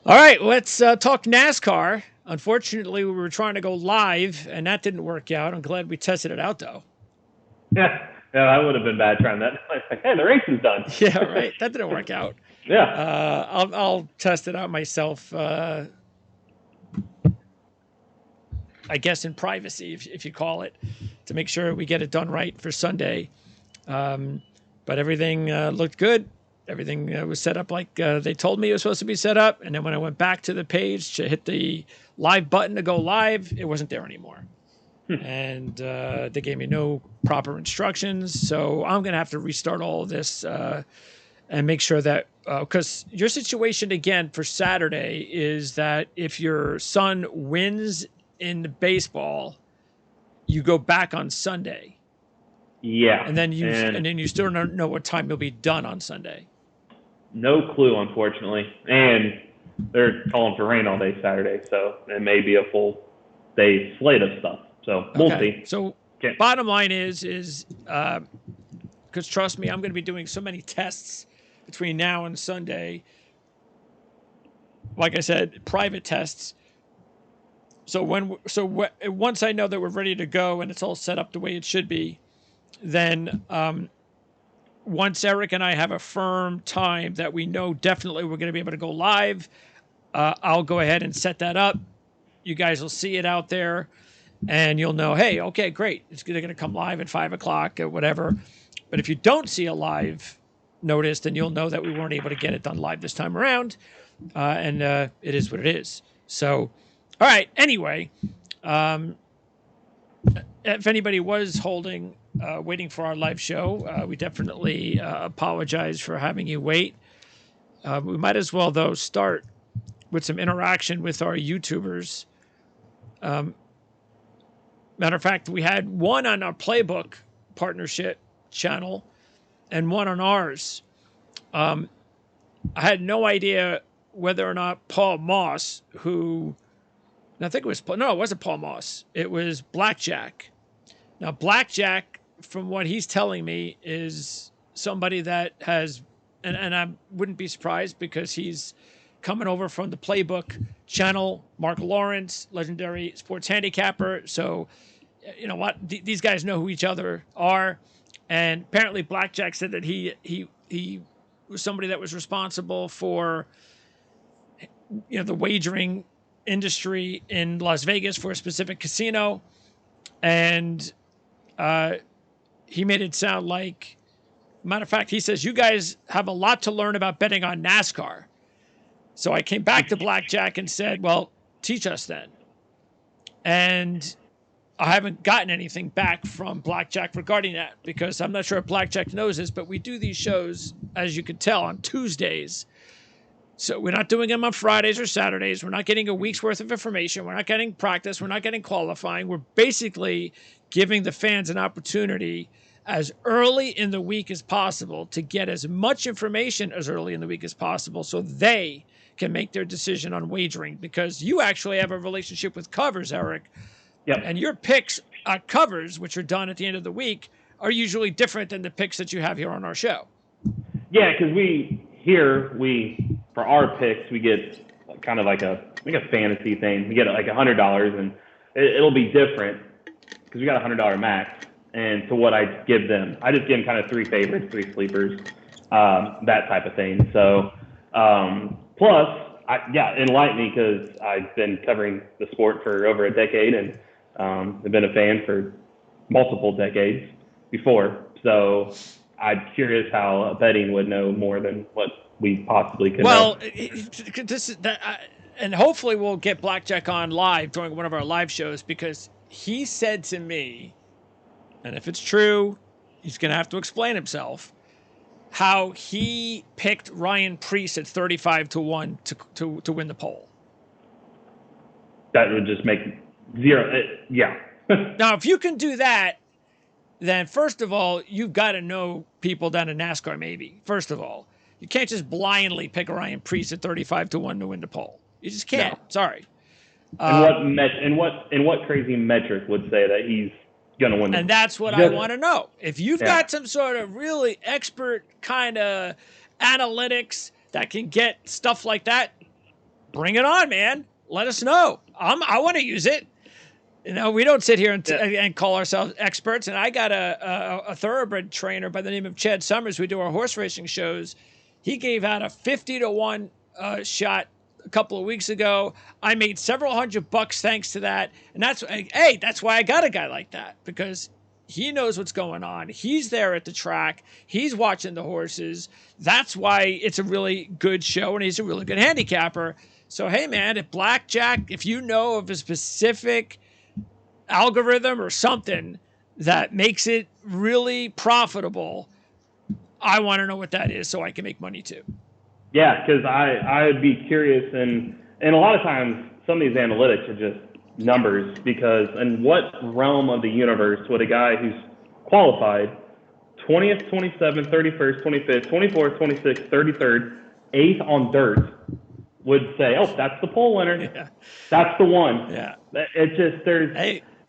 All right, let's talk NASCAR. Unfortunately, we were trying to go live, and that didn't work out. I'm glad we tested it out, though. Yeah, that would have been bad trying that. Like, hey, the race is done. Yeah, right. That didn't work out. Yeah. I'll test it out myself. I guess in privacy, if you call it, to make sure we get it done right for Sunday. But everything looked good. Everything was set up like they told me it was supposed to be set up. And then when I went back to the page to hit the live button to go live, it wasn't there anymore. And they gave me no proper instructions. So I'm going to have to restart all of this and make sure that, because your situation again for Saturday is that if your son wins in the baseball, you go back on Sunday. Yeah. And then you still don't know what time you'll be done on Sunday. No clue, unfortunately. And they're calling for rain all day Saturday, so it may be a full day slate of stuff. So we'll see. So bottom line is because trust me, I'm going to be doing so many tests between now and Sunday. Like I said, private tests. So once I know that we're ready to go and it's all set up the way it should be, then once Eric and I have a firm time that we know definitely we're going to be able to go live, I'll go ahead and set that up. You guys will see it out there, and you'll know, hey, okay, great. They're going to come live at 5 o'clock or whatever. But if you don't see a live notice, then you'll know that we weren't able to get it done live this time around, and it is what it is. So, all right, anyway, if anybody was waiting for our live show, we definitely apologize for having you wait. We might as well, though, start with some interaction with our YouTubers. Matter of fact, we had one on our Playbook partnership channel and one on ours. I had no idea whether or not Paul Moss, I think it wasn't Paul Moss. It was Blackjack. Now, Blackjack, from what he's telling me, is somebody that has, and I wouldn't be surprised because he's coming over from the Playbook channel, Mark Lawrence, legendary sports handicapper. So, you know what? These guys know who each other are. And apparently Blackjack said that he was somebody that was responsible for, the wagering industry in Las Vegas for a specific casino. And he made it sound like, matter of fact, he says, you guys have a lot to learn about betting on NASCAR. So I came back to Blackjack and said, well, teach us then. And I haven't gotten anything back from Blackjack regarding that because I'm not sure if Blackjack knows this, but we do these shows, as you can tell, on Tuesdays. So we're not doing them on Fridays or Saturdays. We're not getting a week's worth of information. We're not getting practice. We're not getting qualifying. We're basically giving the fans an opportunity as early in the week as possible to get as much information as early in the week as possible so they can make their decision on wagering, because you actually have a relationship with covers, Eric. Yep. And your picks at covers, which are done at the end of the week, are usually different than the picks that you have here on our show. Yeah, because for our picks, we get kind of like a fantasy thing. We get like $100, and it'll be different because we got $100 max. And to what I give them, I just give them kind of 3 favorites, 3 sleepers, that type of thing. So, plus, enlighten me, because I've been covering the sport for over a decade and I've been a fan for multiple decades before. So I'm curious how betting would know more than what we possibly could know. And hopefully we'll get Blackjack on live during one of our live shows, because he said to me, and if it's true, he's going to have to explain himself, how he picked Ryan Preece at 35-1 to win the poll. That would just make zero. Yeah. Now, if you can do that, then first of all, you've got to know people down in NASCAR, maybe. First of all, you can't just blindly pick Ryan Preece at 35-1 to win the poll. You just can't. No. Sorry. And what crazy metric would say that he's going to win? And that's what I want to know. If you've got some sort of really expert kind of analytics that can get stuff like that, bring it on, man. Let us know. I want to use it. We don't sit here and call ourselves experts. And I got a thoroughbred trainer by the name of Chad Summers. We do our horse racing shows. He gave out a 50-1 shot a couple of weeks ago. I made several $100 thanks to that. And that's why I got a guy like that, because he knows what's going on. He's there at the track. He's watching the horses. That's why it's a really good show, and he's a really good handicapper. So, hey, man, if Blackjack, if you know of a specific algorithm or something that makes it really profitable, I want to know what that is so I can make money too. Yeah, because I would be curious, and a lot of times some of these analytics are just numbers, because in what realm of the universe would a guy who's qualified 20th, 27th, 31st, 25th, 24th, 26th, 33rd, 8th on dirt would say, oh, that's the pole winner. Yeah. That's the one. Yeah. It's just,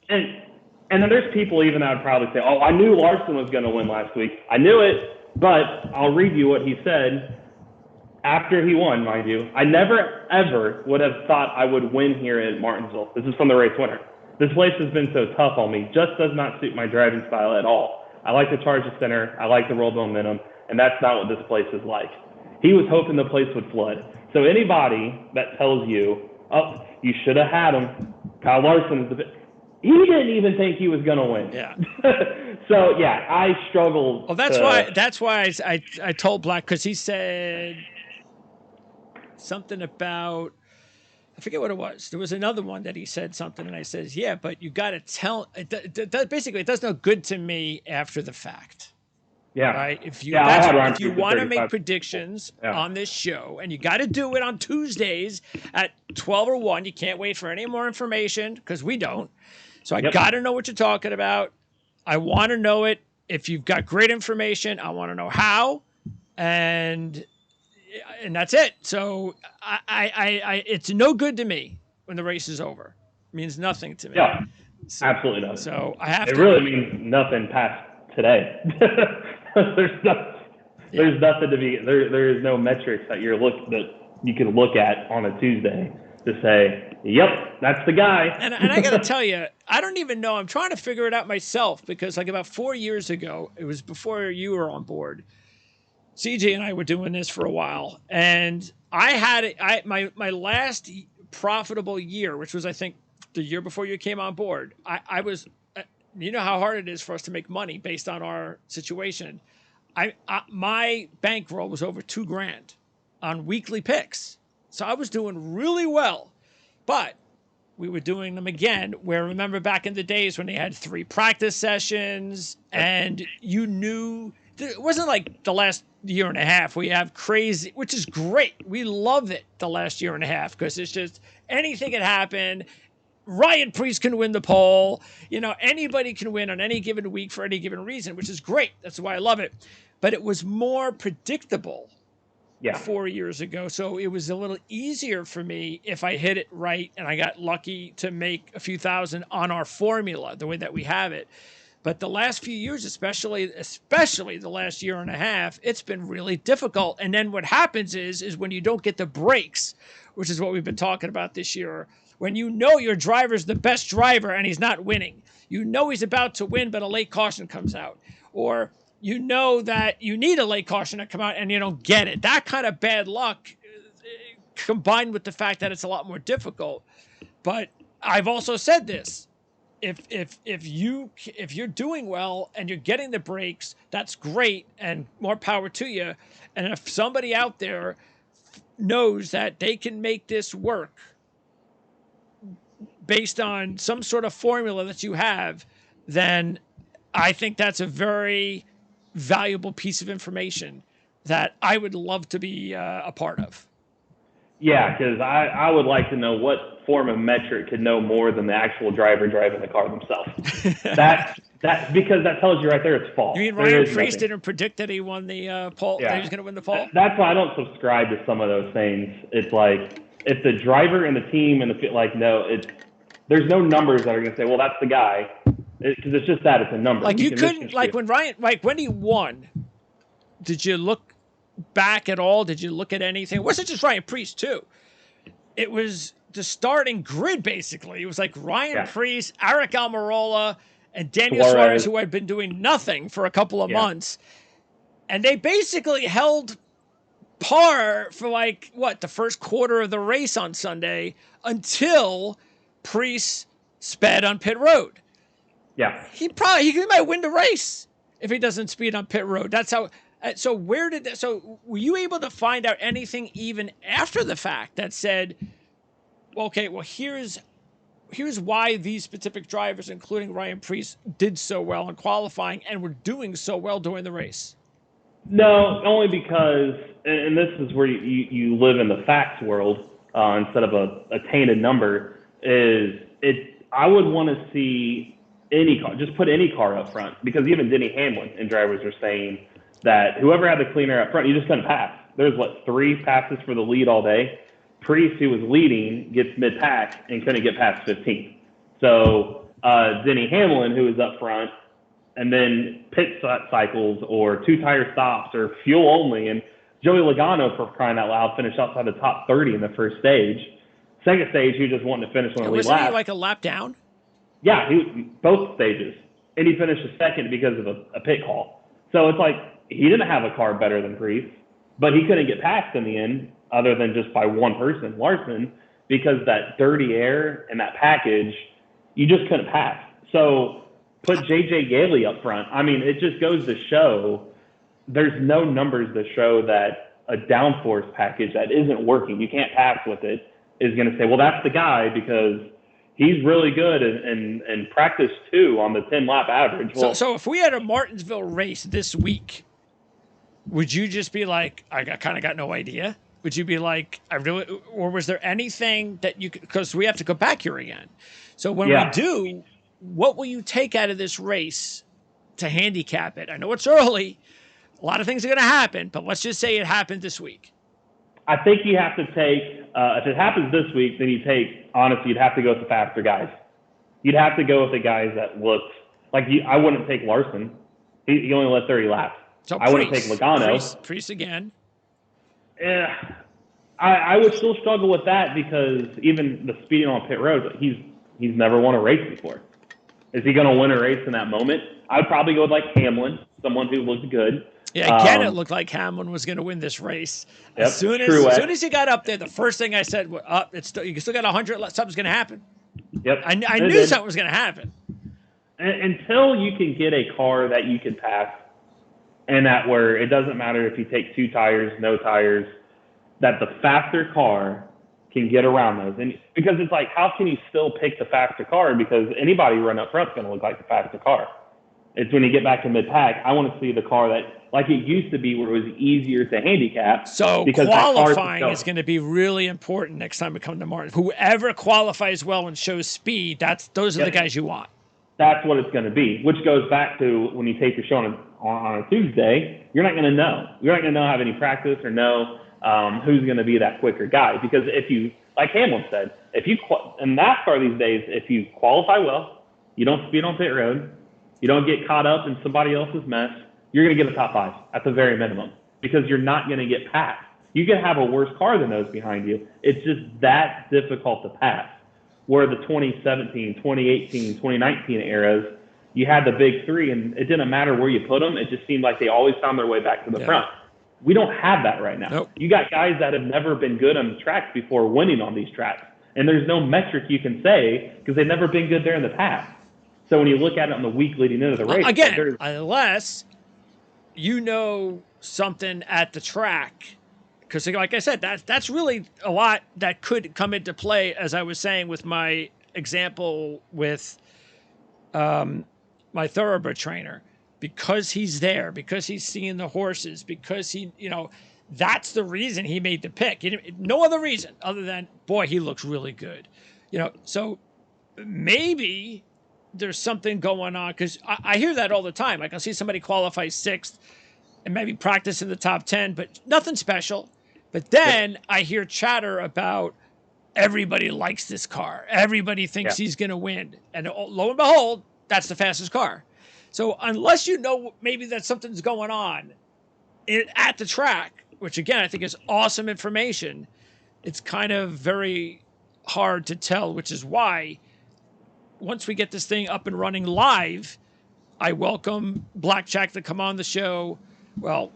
and then there's people even that would probably say, oh, I knew Larson was going to win last week. I knew it, but I'll read you what he said after he won, mind you. I never, ever would have thought I would win here at Martinsville. This is from the race winner. This place has been so tough on me. Just does not suit my driving style at all. I like to charge the center. I like to roll momentum, and that's not what this place is like. He was hoping the place would flood. So anybody that tells you, oh, you should have had him, Kyle Larson is the best. He didn't even think he was going to win. Yeah. So, yeah, I struggled. Well, that's why I told Black, because he said something about, I forget what it was. There was another one that he said something, and I says, yeah, but you got to tell. Basically, it does no good to me after the fact. Yeah. Right. If you want to make predictions on this show, and you got to do it on Tuesdays at 12 or 1, you can't wait for any more information, because we don't. So I got to know what you're talking about. I want to know it. If you've got great information, I want to know how, and that's it. So I it's no good to me when the race is over. It means nothing to me. Yeah, absolutely nothing. So I have to. It to. really means nothing past today. There's nothing to be. There is no metrics that you can look at on a Tuesday to say, yep, that's the guy. And I got to tell you, I don't even know. I'm trying to figure it out myself, because like about 4 years ago, it was before you were on board, CJ and I were doing this for a while, and I had my last profitable year, which was, I think, the year before you came on board. I was, you know how hard it is for us to make money based on our situation. My bankroll was over $2,000 on weekly picks. So I was doing really well, but we were doing them again, where, remember back in the days when they had 3 practice sessions, and you knew, it wasn't like the last year and a half we have crazy, which is great. We love it the last year and a half, because it's just anything can happen. Ryan Priest can win the pole. Anybody can win on any given week for any given reason, which is great. That's why I love it. But it was more predictable 4 years ago. So it was a little easier for me if I hit it right and I got lucky to make a few thousand on our formula, the way that we have it. But the last few years, especially the last year and a half, it's been really difficult. And then what happens is when you don't get the breaks, which is what we've been talking about this year, when you know your driver's the best driver and he's not winning, you know he's about to win, but a late caution comes out, or you know that you need a late caution to come out and you don't get it. That kind of bad luck, combined with the fact that it's a lot more difficult. But I've also said this: if you're doing well and you're getting the breaks, that's great, and more power to you. And if somebody out there knows that they can make this work based on some sort of formula that you have, then I think that's a very valuable piece of information that I would love to be a part of. Yeah, because I would like to know what form of metric could know more than the actual driver driving the car themselves. Because that tells you right there it's false. You mean Ryan Priest didn't predict that he won the pole? Yeah. That he was going to win the pole? That's why I don't subscribe to some of those things. It's like, if the driver and the team and there's no numbers that are going to say, well, that's the guy. Because it's just that, it's a number. Like you couldn't, like when he won, did you look back at all? Did you look at anything? It wasn't just Ryan Priest too. it was the starting grid, basically. It was like Ryan Yeah. Preece, Eric Almirola, and Daniel Suarez. Suarez, who had been doing nothing for a couple of Yeah. months. And they basically held par for the first quarter of the race on Sunday until Preece sped on pit road. Yeah. He might win the race if he doesn't speed on pit road. That's how. So were you able to find out anything even after the fact that said, okay, well here's why these specific drivers, including Ryan Preece, did so well in qualifying and were doing so well during the race? No, only because, and this is where you live in the facts world instead of a tainted number. I would want to see any car, just put any car up front, because even Denny Hamlin and drivers are saying that whoever had the cleaner up front, you just couldn't pass. There's 3 passes for the lead all day. Preece, who was leading, gets mid-pack and couldn't get past 15th. So Denny Hamlin, who was up front, and then pit cycles or 2-tire stops or fuel only, and Joey Logano, for crying out loud, finished outside the top 30 in the first stage. Second stage, he was just wanting to finish on the lead lap. Wasn't he like a lap down? Yeah, both stages. And he finished a second because of a pit call. So it's like he didn't have a car better than Preece, but he couldn't get past in the end other than just by one person, Larson, because that dirty air and that package, you just couldn't pass. So put J.J. Yaley up front. I mean, it just goes to show there's no numbers to show that a downforce package that isn't working, you can't pass with it, is going to say, well, that's the guy because he's really good and practice 2 on the 10-lap average. Well, so if we had a Martinsville race this week, would you just be like, I kind of got no idea? Would you be like, or was there anything that you could, because we have to go back here again. So when we do, what will you take out of this race to handicap it? I know it's early. A lot of things are going to happen, but let's just say it happened this week. I think you have to take, if it happens this week, then honestly, you'd have to go with the faster guys. You'd have to go with the guys that looked I wouldn't take Larson. He only led 30 laps. So I wouldn't take Logano. Preece again. Yeah, I would still struggle with that because even the speeding on pit road, he's never won a race before. Is he going to win a race in that moment? I'd probably go with Hamlin, someone who looked good. Yeah, again, it looked like Hamlin was going to win this race. Yep, as soon as he got up there, the first thing I said, you still got 100, something's going to happen. Yep. I knew something was going to happen. Until you can get a car that you can pass, and that where it doesn't matter if you take 2 tires, no tires, that the faster car can get around those. And because it's how can you still pick the faster car? Because anybody run up front is going to look like the faster car. It's when you get back to mid-pack, I want to see the car that, like it used to be where it was easier to handicap. So qualifying is going to be really important next time we come to Martin. Whoever qualifies well and shows speed, those are the guys you want. That's what it's going to be, which goes back to when you take your show on a Tuesday, you're not going to know. You're not going to have any practice or know who's going to be that quicker guy. Because if you, like Hamlin said, in NASCAR these days, if you qualify well, you don't speed on pit road, you don't get caught up in somebody else's mess, you're going to get a top 5 at the very minimum because you're not going to get passed. You can have a worse car than those behind you. It's just that difficult to pass. Where the 2017, 2018, 2019 eras, you had the big 3, and it didn't matter where you put them. It just seemed like they always found their way back to the front. We don't have that right now. Nope. You got guys that have never been good on the tracks before winning on these tracks, and there's no metric you can say because they've never been good there in the past. So when you look at it on the week leading into the race, again, unless you know something at the track. Because, like I said, that's really a lot that could come into play, as I was saying with my example with my thoroughbred trainer. Because he's there, because he's seeing the horses, because that's the reason he made the pick. No other reason other than, boy, he looks really good. So maybe there's something going on. Because I hear that all the time. I can see somebody qualify 6th and maybe practice in the top 10, but nothing special. But then I hear chatter about everybody likes this car. Everybody thinks he's going to win. And lo and behold, that's the fastest car. So unless you know maybe that something's going on at the track, which again I think is awesome information, it's kind of very hard to tell, which is why once we get this thing up and running live, I welcome Blackjack to come on the show. Well,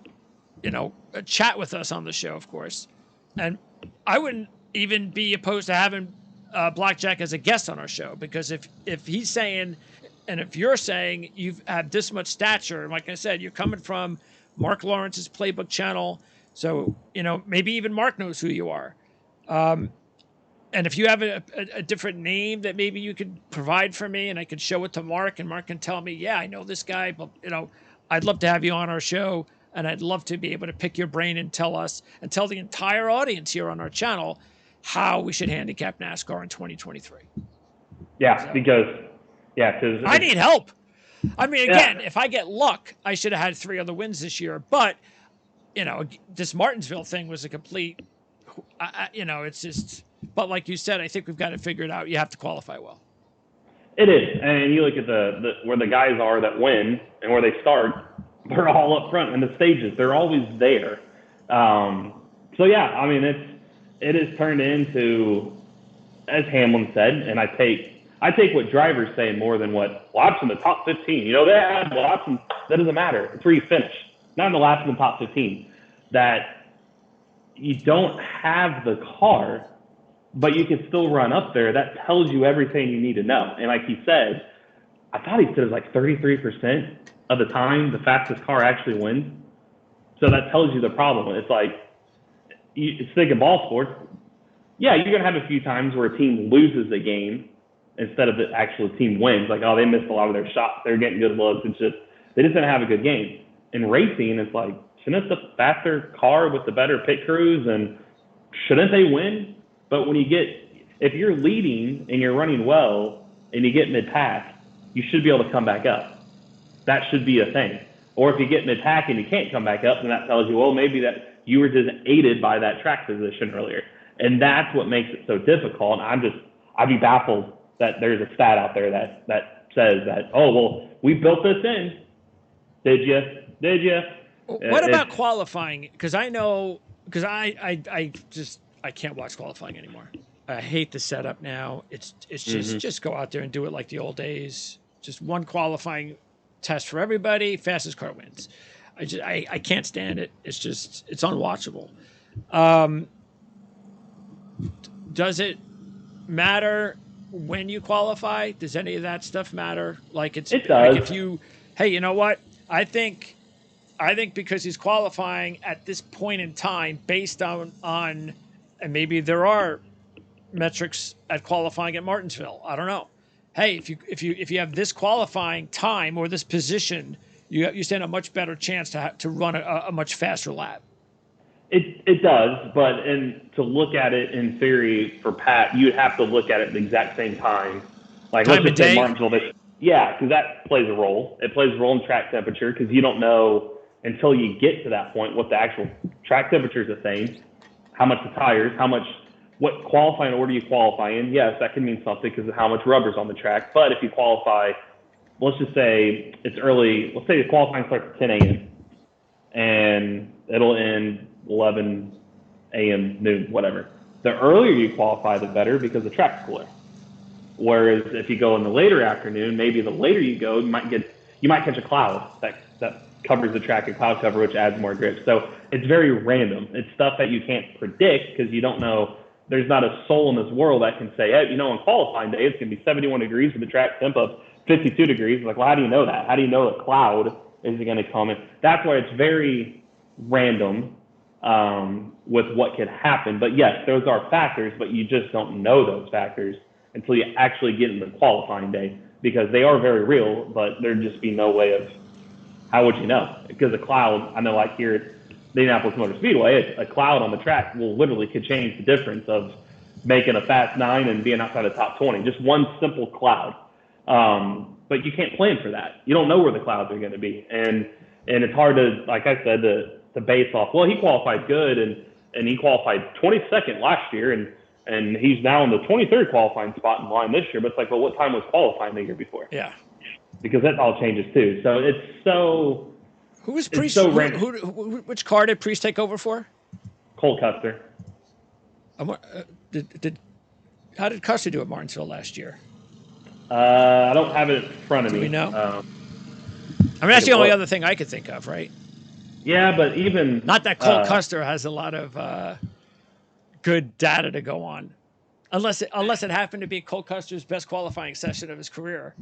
chat with us on the show, of course. And I wouldn't even be opposed to having Blackjack as a guest on our show, because if he's saying, and if you're saying you have this much stature, like I said, you're coming from Mark Lawrence's Playbook channel, so maybe even Mark knows who you are. And if you have a different name that maybe you could provide for me, and I could show it to Mark, and Mark can tell me, yeah, I know this guy, but I'd love to have you on our show, and I'd love to be able to pick your brain and tell us and tell the entire audience here on our channel how we should handicap NASCAR in 2023. Yeah, because I need help. I mean, again, if I get luck, I should have had 3 other wins this year. But this Martinsville thing was a complete. It's just. But like you said, I think we've got it figured out. You have to qualify well. It is, and you look at the where the guys are that win and where they start. They're all up front in the stages. They're always there. So yeah, I mean it is turned into, as Hamlin said, and I take what drivers say more than what laps in the top 15. They add laps, and that doesn't matter. It's where you finish, not in the laps in the top 15. That you don't have the car, but you can still run up there. That tells you everything you need to know. And like he said, I thought he said it was like 33% of the time the fastest car actually wins. So that tells you the problem. It's like, it's thinking ball sports. Yeah, you're going to have a few times where a team loses the game instead of the actual team wins. Like, oh, they missed a lot of their shots. They're getting good looks. It's just, they just didn't have a good game. In racing, it's like, shouldn't it's the faster car with the better pit crews, and shouldn't they win? But when if you're leading and you're running well and you get mid-pack, you should be able to come back up. That should be a thing. Or if you get mid-pack and you can't come back up, then that tells you, well, maybe that you were just aided by that track position earlier. And that's what makes it so difficult. And I'd be baffled that there's a stat out there that says that, oh, well, we built this in. Did you? What about qualifying? Because I can't watch qualifying anymore. I hate the setup now. It's just go out there and do it like the old days. Just one qualifying test for everybody. Fastest car wins. I can't stand it. It's unwatchable. Does it matter when you qualify? Does any of that stuff matter? It does. Like if you, hey, you know what? I think because he's qualifying at this point in time based on and maybe there are metrics at qualifying at Martinsville. I don't know. Hey, if you have this qualifying time or this position, you stand a much better chance to run a much faster lap. It does, but to look at it in theory for Pat, you'd have to look at it at the exact same time. Like let's just say Martinsville. Yeah, because that plays a role. It plays a role in track temperature because you don't know until you get to that point what the actual track temperature is the same, how much the tires, what qualifying order you qualify in. Yes, that can mean something because of how much rubber's on the track. But if you qualify, let's just say it's early. Let's say the qualifying starts at 10 a.m. and it'll end 11 a.m., noon, whatever. The earlier you qualify, the better because the track's cooler. Whereas if you go in the later afternoon, maybe the later you go, you might catch a cloud that covers the track in cloud cover, which adds more grip. So it's very random. It's stuff that you can't predict because you don't know. There's not a soul in this world that can say, hey, on qualifying day, it's going to be 71 degrees with the track temp of 52 degrees. Like, well, how do you know that? How do you know a cloud is going to come in? That's why it's very random with what could happen. But yes, those are factors, but you just don't know those factors until you actually get into qualifying day because they are very real, but there'd just be no way of how would you know? Because a cloud, I know like here at the Indianapolis Motor Speedway, a cloud on the track could change the difference of making a fast 9 and being outside the top 20. Just one simple cloud. But you can't plan for that. You don't know where the clouds are going to be. And it's hard to, like I said, to base off, well, he qualified good and he qualified 22nd last year and he's now in the 23rd qualifying spot in line this year. But it's like, well, what time was qualifying the year before? Yeah. Because that all changes too. So it's so. Who was Priest? Which car did Priest take over for? Cole Custer. How did Custer do at Martinsville last year? I don't have it in front of Do me. we know? I mean, I that's the can only look. other thing I could think of, right? Yeah, but even Not that Cole Custer has a lot of good data to go on, unless it happened to be Cole Custer's best qualifying session of his career.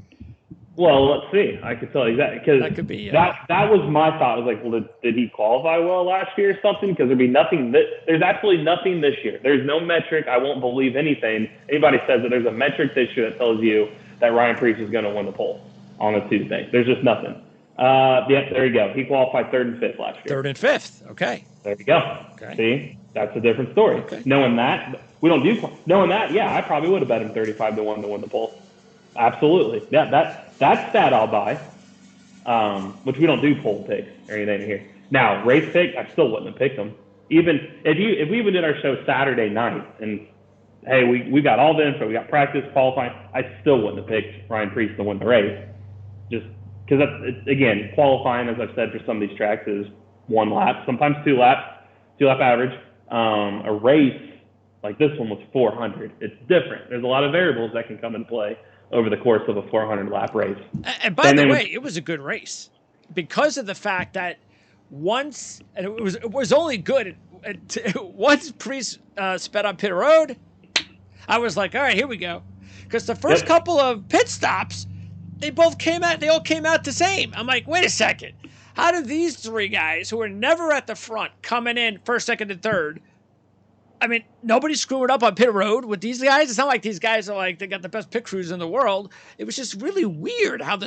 well, let's see. I could tell you that because That could be that was my thought. I was like, well, did he qualify well last year or something? Because there'd be nothing. There's absolutely nothing this year. There's no metric. I won't believe anything anybody says that there's a metric this year that tells you that Ryan Preece is going to win the pole on a Tuesday. There's just nothing. Yeah, there you go. He qualified 3rd and 5th last year. 3rd and 5th. Okay. There you go. Okay. See, that's a different story. Okay. Knowing that, yeah, I probably would have bet him 35-1 to win the pole. Absolutely. Yeah, that stat I'll buy. Which we don't do pole picks or anything here. Now, race pick, I still wouldn't have picked them. Even if we even did our show Saturday night and hey, we got all the info, we got practice, qualifying, I still wouldn't have picked Ryan Preece to win the race. Just because again, qualifying, as I've said for some of these tracks, is 1 lap, sometimes 2 lap average. A race like this one was 400. It's different. There's a lot of variables that can come into play over the course of a 400 lap race. And by the way, it was a good race because of the fact that once, and it was only good once Preece sped on pit road, I was like, all right, here we go. Because the first couple of pit stops, they all came out the same. I'm like, wait a second. How do these 3 guys who are never at the front coming in 1st, 2nd, and 3rd? I mean, nobody's screwing up on pit road with these guys. It's not like these guys are like they got the best pit crews in the world. It was just really weird how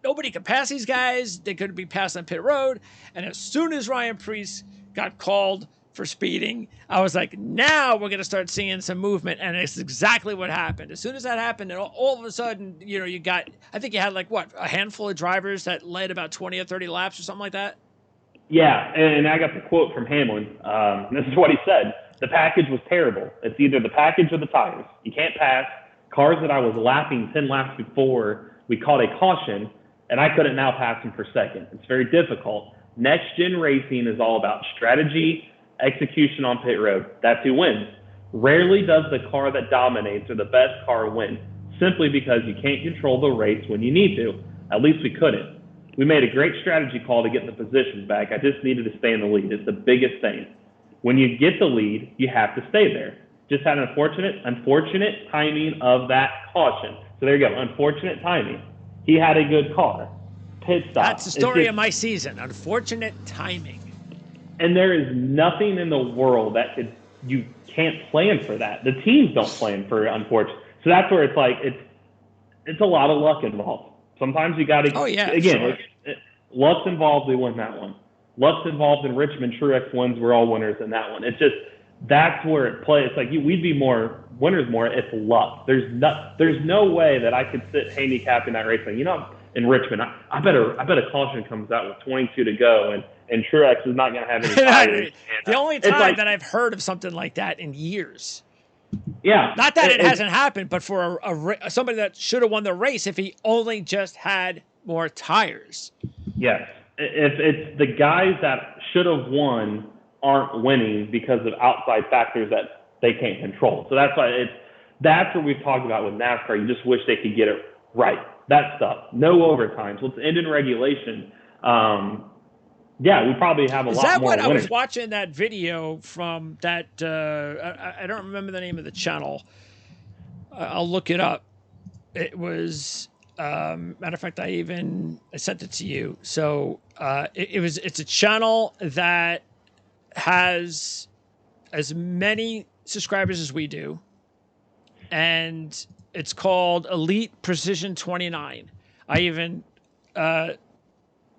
nobody could pass these guys. They couldn't be passed on pit road. And as soon as Ryan Preece got called for speeding, I was like, now we're going to start seeing some movement. And it's exactly what happened. As soon as that happened, and all of a sudden, you got, I think you had like a handful of drivers that led about 20 or 30 laps or something like that. Yeah, and I got the quote from Hamlin. This is what he said. The package was terrible. It's either the package or the tires. You can't pass. Cars that I was lapping 10 laps before, we called a caution, and I couldn't now pass them for second. It's very difficult. Next-gen racing is all about strategy, execution on pit road. That's who wins. Rarely does the car that dominates or the best car win, simply because you can't control the race when you need to. At least we couldn't. We made a great strategy call to get the positions back. I just needed to stay in the lead. It's the biggest thing. When you get the lead, you have to stay there. Just had an unfortunate timing of that caution. So there you go, unfortunate timing. He had a good car. Pit stop. That's the story of my season. Unfortunate timing. And there is nothing in the world you can't plan for that. The teams don't plan for unfortunate. So that's where it's like it's a lot of luck involved. Sometimes you got to. Oh yeah. Again, sure. Luck's involved. We win that one. Luck's involved in Richmond. Truex wins. We're all winners in that one. It's just that's where it plays. It's like we'd be more winners more if luck. There's no way that I could sit handicapping that race. Like, in Richmond, I bet a caution comes out with 22 to go, and Truex is not going to have any tires. The only time that I've heard of something like that in years. Yeah. Not that it hasn't happened, but for somebody that should have won the race if he only just had more tires. Yes. If it's the guys that should have won aren't winning because of outside factors that they can't control. So that's why that's what we've talked about with NASCAR. You just wish they could get it right. That stuff. No overtimes. Let's end in regulation. Yeah, we probably have a lot more. Is that what winners. I was watching that video from that? I don't remember the name of the channel. I'll look it up. It was matter of fact, I sent it to you. So it's a channel that has as many subscribers as we do, and it's called Elite Precision 29. I even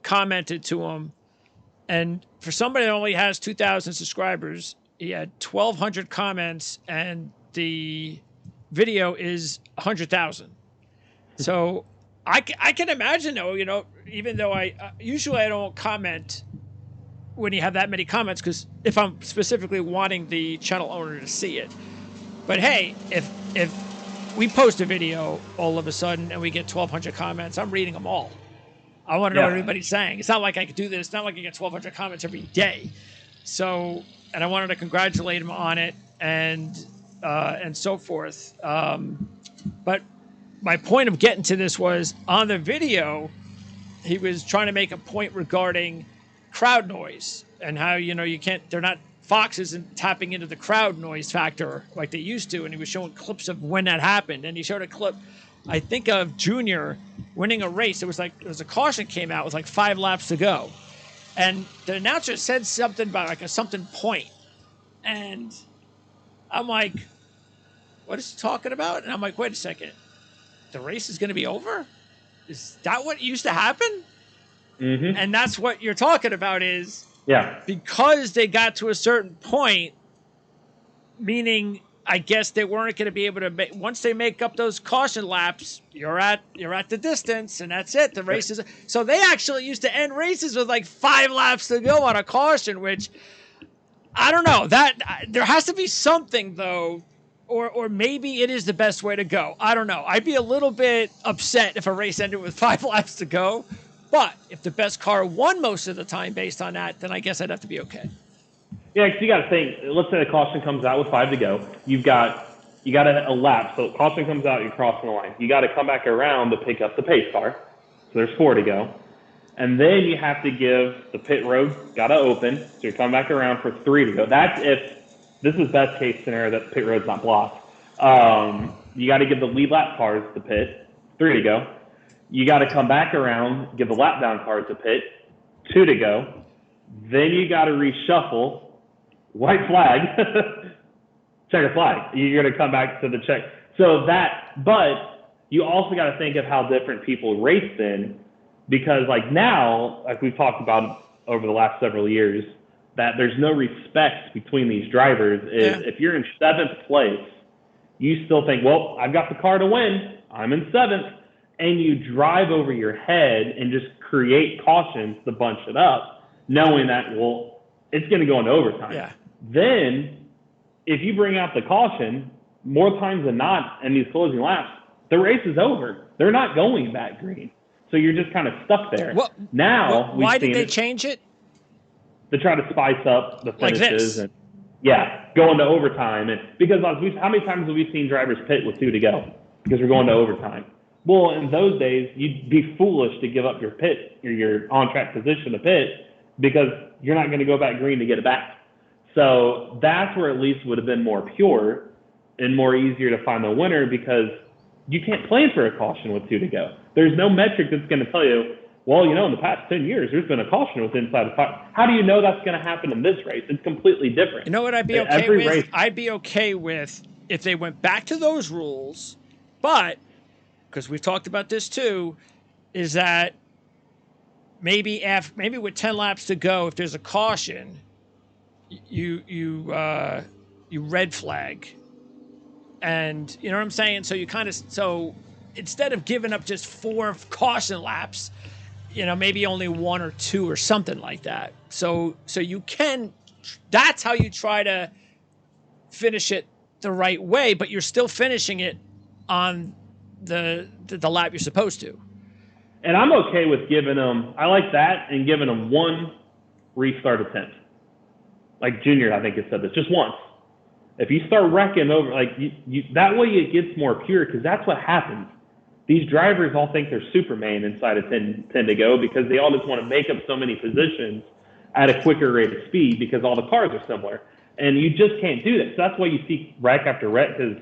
commented to him. And for somebody that only has 2,000 subscribers, he had 1,200 comments, and the video is 100,000. So I can imagine, though, even though usually I don't comment when you have that many comments, because if I'm specifically wanting the channel owner to see it. But hey, if we post a video all of a sudden and we get 1,200 comments, I'm reading them all. I want to know what everybody's saying. It's not like I could do this. It's not like I get 1,200 comments every day. So and I wanted to congratulate him on it and so forth. But my point of getting to this was on the video, he was trying to make a point regarding crowd noise and how, you can't, they're not, Fox isn't tapping into the crowd noise factor like they used to. And he was showing clips of when that happened. And he showed a clip, I think, of Junior winning a race. It was a caution came out with like 5 laps to go. And the announcer said something about like a something point. And I'm like, what is he talking about? And I'm like, wait a second. The race is going to be over? Is that what used to happen? Mm-hmm. And that's what you're talking about is because they got to a certain point, meaning I guess they weren't going to be able to make, once they make up those caution laps, you're at the distance and that's it. The race is, so they actually used to end races with like 5 laps to go on a caution, which I don't know, that there has to be something though. Or maybe it is the best way to go. I don't know. I'd be a little bit upset if a race ended with 5 laps to go. But if the best car won most of the time based on that, then I guess I'd have to be okay. Yeah, because you got to think. Let's say the caution comes out with 5 to go. You got a lap. So caution comes out, you're crossing the line. You got to come back around to pick up the pace car. So there's 4 to go. And then you have to give the pit road, got to open. So you're coming back around for 3 to go. That's if this is best case scenario that the pit road's not blocked. You got to give the lead lap cars the pit, 3 to go. You got to come back around, give the lap down cars the pit, 2 to go. Then you got to reshuffle, white flag, checker flag. You're going to come back to the check. So but you also got to think of how different people race then, because like now, like we've talked about over the last several years, that there's no respect between these drivers. If you're in 7th place, you still think, well, I've got the car to win. I'm in 7th. And you drive over your head and just create cautions to bunch it up, knowing that, well, it's going to go into overtime. Yeah. Then if you bring out the caution, more times than not in these closing laps, the race is over. They're not going back green. So you're just kind of stuck there. Why did they change it? To try to spice up the finishes like and go into overtime. And because how many times have we seen drivers pit with 2 to go because we're going to overtime? Well, in those days, you'd be foolish to give up your pit or your on-track position to pit because you're not going to go back green to get it back. So that's where at least would have been more pure and more easier to find the winner because you can't plan for a caution with 2 to go. There's no metric that's going to tell you, well, in the past 10 years, there's been a caution with inside of 5. How do you know that's going to happen in this race? It's completely different. You know what I'd be okay with? I'd be okay with if they went back to those rules, but because we've talked about this too, is that maybe with 10 laps to go, if there's a caution, you red flag, and you know what I'm saying. So instead of giving up just 4 caution laps, maybe only 1 or 2 or something like that. So you can. That's how you try to finish it the right way, but you're still finishing it on the lap you're supposed to. And I'm okay with giving them, I like that, and giving them 1 restart attempt. Like Junior, I think, has said this, just once. If you start wrecking over, that way it gets more pure, because that's what happens. These drivers all think they're Superman inside of 10 to go because they all just want to make up so many positions at a quicker rate of speed because all the cars are similar. And you just can't do that. So that's why you see wreck after wreck, because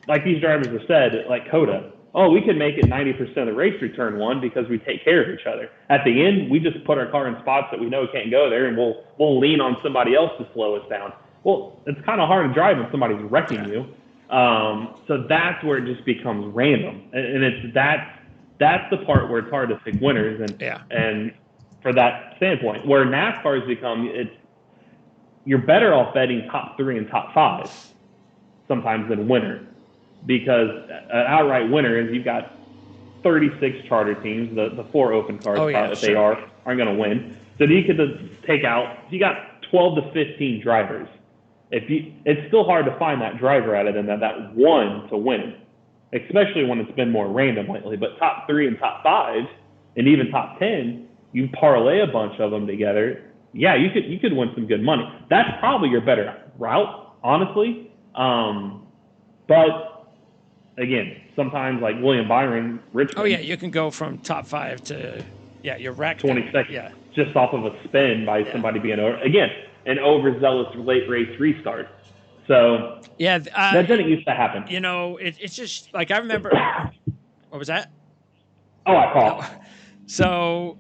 like these drivers have said, like Coda, we can make it 90% of the race through turn 1 because we take care of each other. At the end, we just put our car in spots that we know can't go there, and we'll lean on somebody else to slow us down. Well, it's kind of hard to drive when somebody's wrecking you. So that's where it just becomes random, and that's the part where it's hard to pick winners. And for that standpoint, where NASCAR has become, you're better off betting top 3 and top 5 sometimes than winner. Because an outright winner is you've got 36 charter teams, the 4 open cars, if they aren't going to win. So you could take out, you got 12 to 15 drivers. It's still hard to find that driver out of them, that one to win, especially when it's been more random lately. But top 3 and top 5, and even top 10, you parlay a bunch of them together, yeah, you could win some good money. That's probably your better route, honestly. But again, sometimes like William Byron, Richmond. Oh yeah, you can go from top 5 to you're wrecked. 20 seconds, Yeah, just off of a spin by somebody being again an overzealous late race restart. So that didn't used to happen. You know, it's just like I remember. What was that? Oh, I called. Oh. So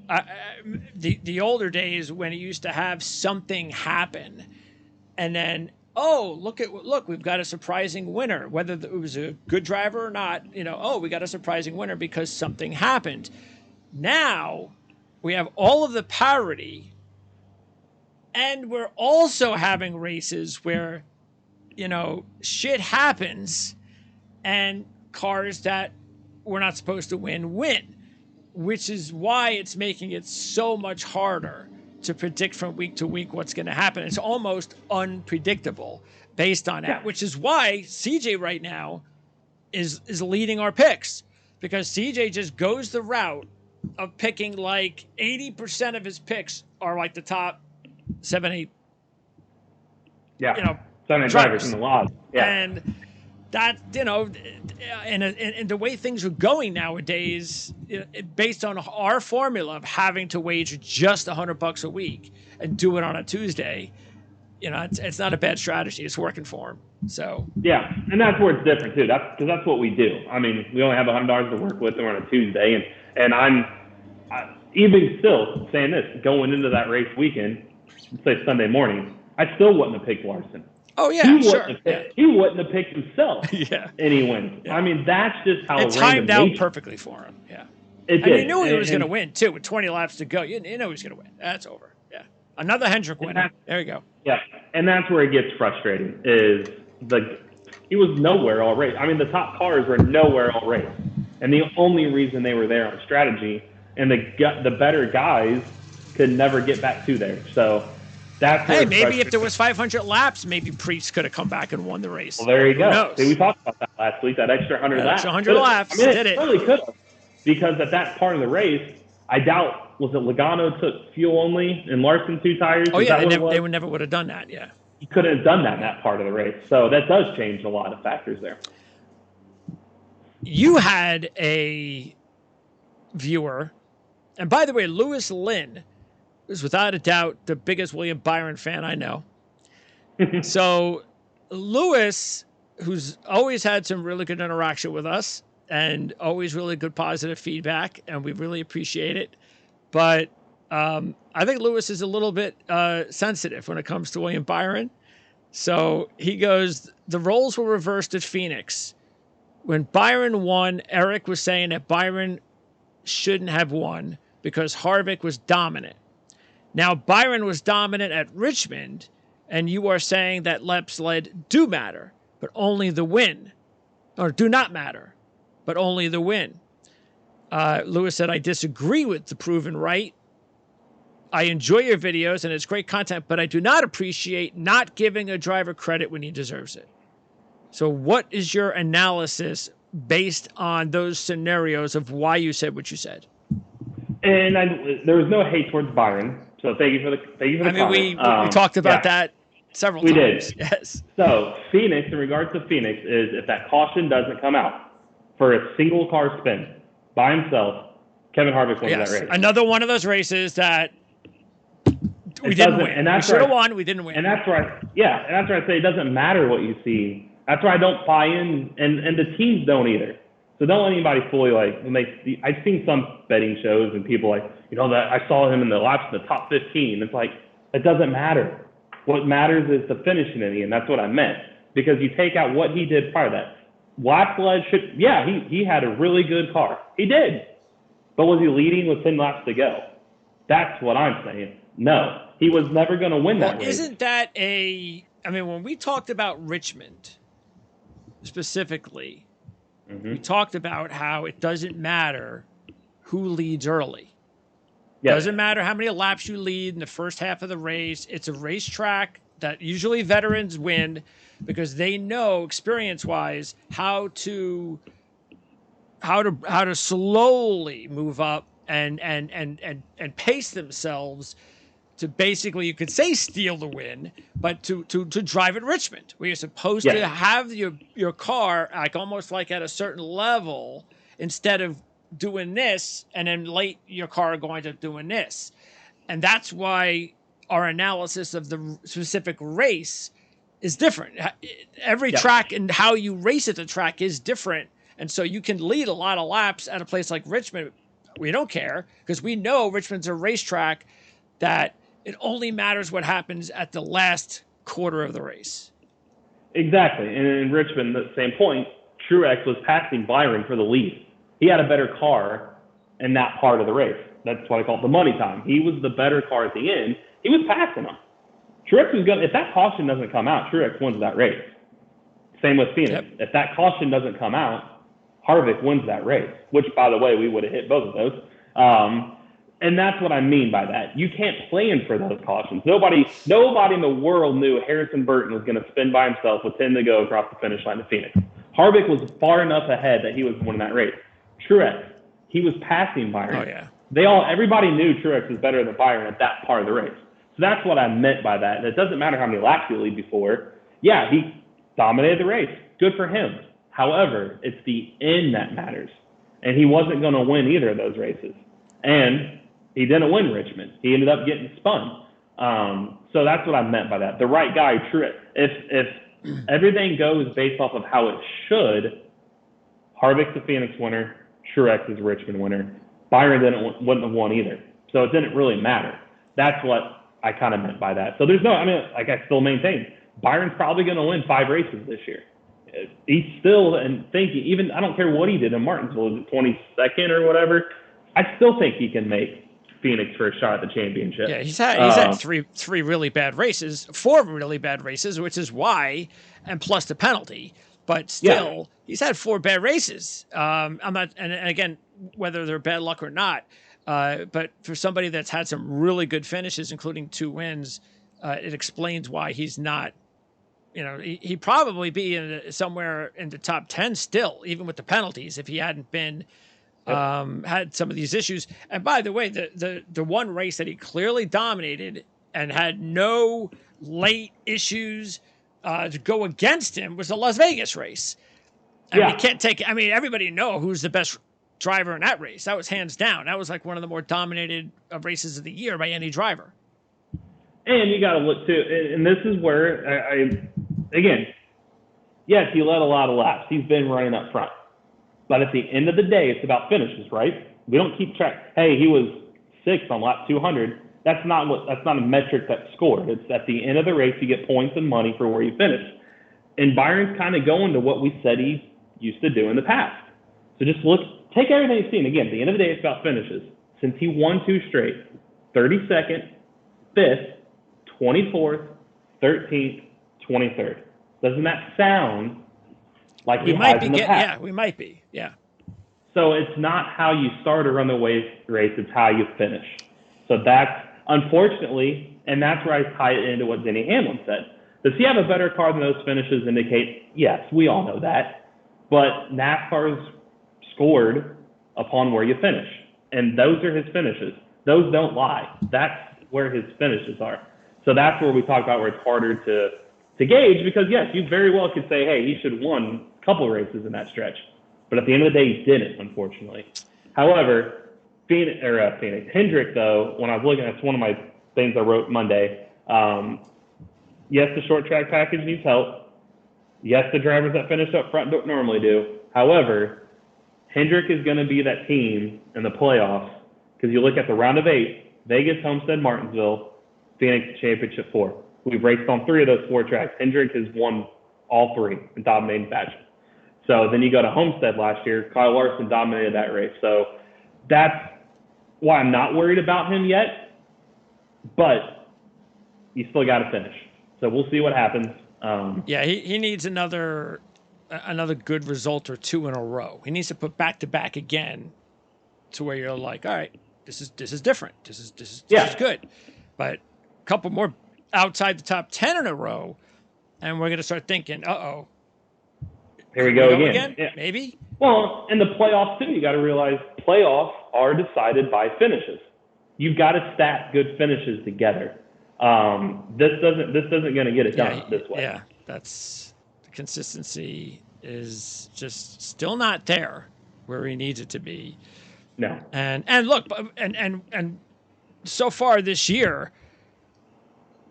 the older days when it used to have something happen, and then look, we've got a surprising winner, whether it was a good driver or not. You know, we got a surprising winner because something happened. Now we have all of the parity, and we're also having races where, you know, shit happens and cars that we're not supposed to win, which is why it's making it so much harder to predict from week to week what's going to happen. It's almost unpredictable based on that, which is why CJ right now is leading our picks, because CJ just goes the route of picking like 80% of his picks are like the top 7, 8. Yeah. You know, 7, 8 drivers in the lot. Yeah. And that, you know, and the way things are going nowadays, based on our formula of having to wager just $100 a week and do it on a Tuesday, you know, it's not a bad strategy. It's working for him. So yeah, and that's where it's different too. That's what we do. I mean, we only have $100 to work with, and we're on a Tuesday, and I'm even still saying this, going into that race weekend, let's say Sunday morning, I still wouldn't have picked Larson. Oh yeah, He wouldn't have picked himself. And he wins. Yeah. I mean, that's just how it timed out perfectly for him. Yeah, it did. And you knew he was going to win too. With 20 laps to go, you know he was going to win. That's over. Yeah, another Hendrick winner. There you go. Yeah, and that's where it gets frustrating. He was nowhere all race. I mean, the top cars were nowhere all race, and the only reason they were there on strategy, and the better guys could never get back to there. So. Maybe if there was 500 laps, maybe Priest could have come back and won the race. Well, there you go. See, we talked about that last week, that extra 100 laps. Extra 100 laps. I mean, it really could have. Because at that part of the race, I doubt, was it Logano took fuel only and Larson 2 tires? Oh, yeah, they never would have done that, yeah. He couldn't have done that in that part of the race. So that does change a lot of factors there. You had a viewer, and by the way, Lewis Lynn is without a doubt the biggest William Byron fan I know. So Lewis, who's always had some really good interaction with us and always really good positive feedback, and we really appreciate it. But I think Lewis is a little bit sensitive when it comes to William Byron. So he goes, the roles were reversed at Phoenix. When Byron won, Eric was saying that Byron shouldn't have won because Harvick was dominant. Now, Byron was dominant at Richmond, and you are saying that laps led do matter, but only the win. Or do not matter, but only the win. Lewis said, I disagree with the proven right. I enjoy your videos, and it's great content, but I do not appreciate not giving a driver credit when he deserves it. So what is your analysis based on those scenarios of why you said what you said? And there was no hate towards Byron. So thank you for the comment. I mean, we talked about that several times. We did. Yes. So Phoenix, in regards to Phoenix, is if that caution doesn't come out for a single car spin by himself, Kevin Harvick wins that race. Another one of those races that we didn't win. And we should have won. We didn't win. And that's where I say it doesn't matter what you see. That's where I don't buy in, and the teams don't either. So don't let anybody fool you. Like I've seen some betting shows and people like, that I saw him in the laps in the top 15. It's like, it doesn't matter. What matters is the finishing in the end. That's what I meant. Because you take out what he did prior to that. Lap led he had a really good car. He did. But was he leading with 10 laps to go? That's what I'm saying. No, he was never going to win that race. Isn't that when we talked about Richmond specifically, we talked about how it doesn't matter who leads early. Yes. Doesn't matter how many laps you lead in the first half of the race. It's a racetrack that usually veterans win because they know experience-wise how to slowly move up and pace themselves to basically, you could say, steal the win, but to drive at Richmond, where you're supposed to have your car like almost like at a certain level instead of doing this, and then late your car going to doing this. And that's why our analysis of the specific race is different. Every track and how you race at the track is different. And so you can lead a lot of laps at a place like Richmond. We don't care because we know Richmond's a racetrack that it only matters what happens at the last quarter of the race. Exactly. And in Richmond, the same point, Truex was passing Byron for the lead. He had a better car in that part of the race. That's what I call it the money time. He was the better car at the end. He was passing him. Truex was going. If that caution doesn't come out, Truex wins that race. Same with Phoenix. Yep. If that caution doesn't come out, Harvick wins that race. Which, by the way, we would have hit both of those. And that's what I mean by that. You can't plan for those cautions. Nobody in the world knew Harrison Burton was going to spin by himself with 10 to go across the finish line to Phoenix. Harvick was far enough ahead that he was winning that race. Truex, he was passing Byron. Oh yeah. Everybody knew Truex was better than Byron at that part of the race. So that's what I meant by that. It doesn't matter how many laps you lead before. Yeah, he dominated the race. Good for him. However, it's the end that matters. And he wasn't going to win either of those races. And he didn't win Richmond. He ended up getting spun. So that's what I meant by that. The right guy, Truex. If everything goes based off of how it should, Harvick's the Phoenix winner, Truex is Richmond winner. Byron wouldn't have won either. So it didn't really matter. That's what I kind of meant by that. So I still maintain Byron's probably going to win 5 races this year. He's still, and thinking, even, I don't care what he did in Martinsville, was it 22nd or whatever? I still think he can make Phoenix for a shot at the championship. Yeah, he's had three really bad races, 4 really bad races, which is why, and plus the penalty. But still, he's had 4 bad races. I'm not, and again, whether they're bad luck or not, but for somebody that's had some really good finishes, including 2 wins, it explains why he's not. He'd probably be somewhere in the top 10 still, even with the penalties, if he hadn't been had some of these issues. And by the way, the one race that he clearly dominated and had no late issues to go against him was the Las Vegas race. And you can't take. I mean, everybody know who's the best driver in that race. That was hands down. That was like one of the more dominated races of the year by any driver. And you got to look too, and this is where again, yes, he led a lot of laps. He's been running up front. But at the end of the day, it's about finishes, right? We don't keep track. Hey, he was 6th on lap 200. That's not a metric that's scored. It's at the end of the race, you get points and money for where you finish. And Byron's kind of going to what we said he used to do in the past. So just take everything you've seen. Again, at the end of the day, it's about finishes. Since he won 2 straight, 32nd, 5th, 24th, 13th, 23rd. Doesn't that sound like he has in the past? Yeah, we might be. Yeah. So it's not how you start or run the race, it's how you finish. So that's, unfortunately, and that's where I tie it into what Denny Hamlin said. Does he have a better car than those finishes indicate? Yes, we all know that. But NASCAR's scored upon where you finish. And those are his finishes. Those don't lie. That's where his finishes are. So that's where we talk about where it's harder to gauge, because yes, you very well could say, hey, he should have won a couple of races in that stretch. But at the end of the day, he didn't, unfortunately. However, Hendrick, though, when I was looking, that's one of my things I wrote Monday. Yes, the short track package needs help. Yes, the drivers that finish up front don't normally do. However, Hendrick is going to be that team in the playoffs, because you look at the round of 8, Vegas, Homestead, Martinsville, Phoenix Championship 4. We've raced on 3 of those 4 tracks. Hendrick has won all 3 in dominating fashion. So then you go to Homestead last year. Kyle Larson dominated that race. So that's why I'm not worried about him yet. But you still got to finish. So we'll see what happens. Yeah, he needs another good result or 2 in a row. He needs to put back-to-back again to where you're like, all right, this is different. This is good. But a couple more outside the top 10 in a row, and we're going to start thinking, uh-oh. Here we go again. Yeah. Maybe? Well, in the playoffs, too, you got to realize playoffs are decided by finishes. you've got to stack good finishes together. This isn't going to get it done this way. Yeah, that's the consistency is just still not there where he needs it to be. No. And look, and so far this year,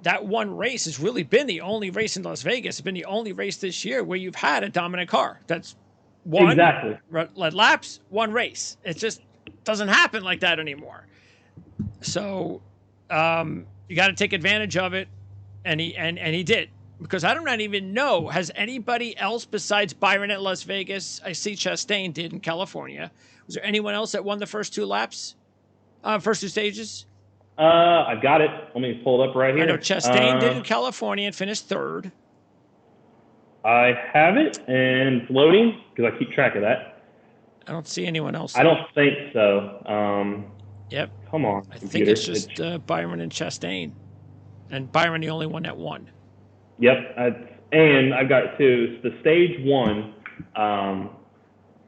that one race has really been the only race in Las Vegas. It's been the only race this year where you've had a dominant car. That's one exactly laps, one race. It just doesn't happen like that anymore. So you got to take advantage of it, and he did. Because I don't even know, has anybody else besides Byron at Las Vegas? I see Chastain did in California. Was there anyone else that won the first two laps, first two stages? I've got it. Let me pull it up right here. I know Chastain did in California and finished third. I have it, and it's loading because I keep track of that. I don't see anyone else. I don't think so. Yep. Come on, I think it's just Byron and Chastain. And Byron the only one that won. Yep. And I've got two. The stage one,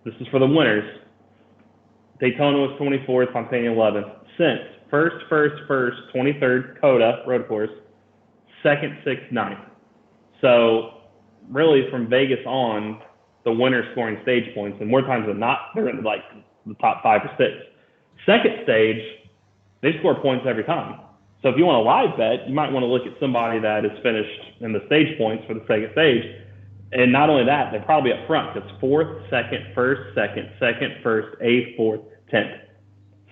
this is for the winners. Daytona was 24th, Fontana 11th. Since first, 23rd, Coda, road course, second, 6th, 9th. So really from Vegas on, the winners scoring stage points, and more times than not, they're in like the top 5 or 6. Second stage, they score points every time. So if you want a live bet, you might want to look at somebody that is finished in the stage points for the second stage. And not only that, they're probably up front. It's 4th, 2nd, 1st, 2nd, 2nd, 1st, 8th, 4th, 10th.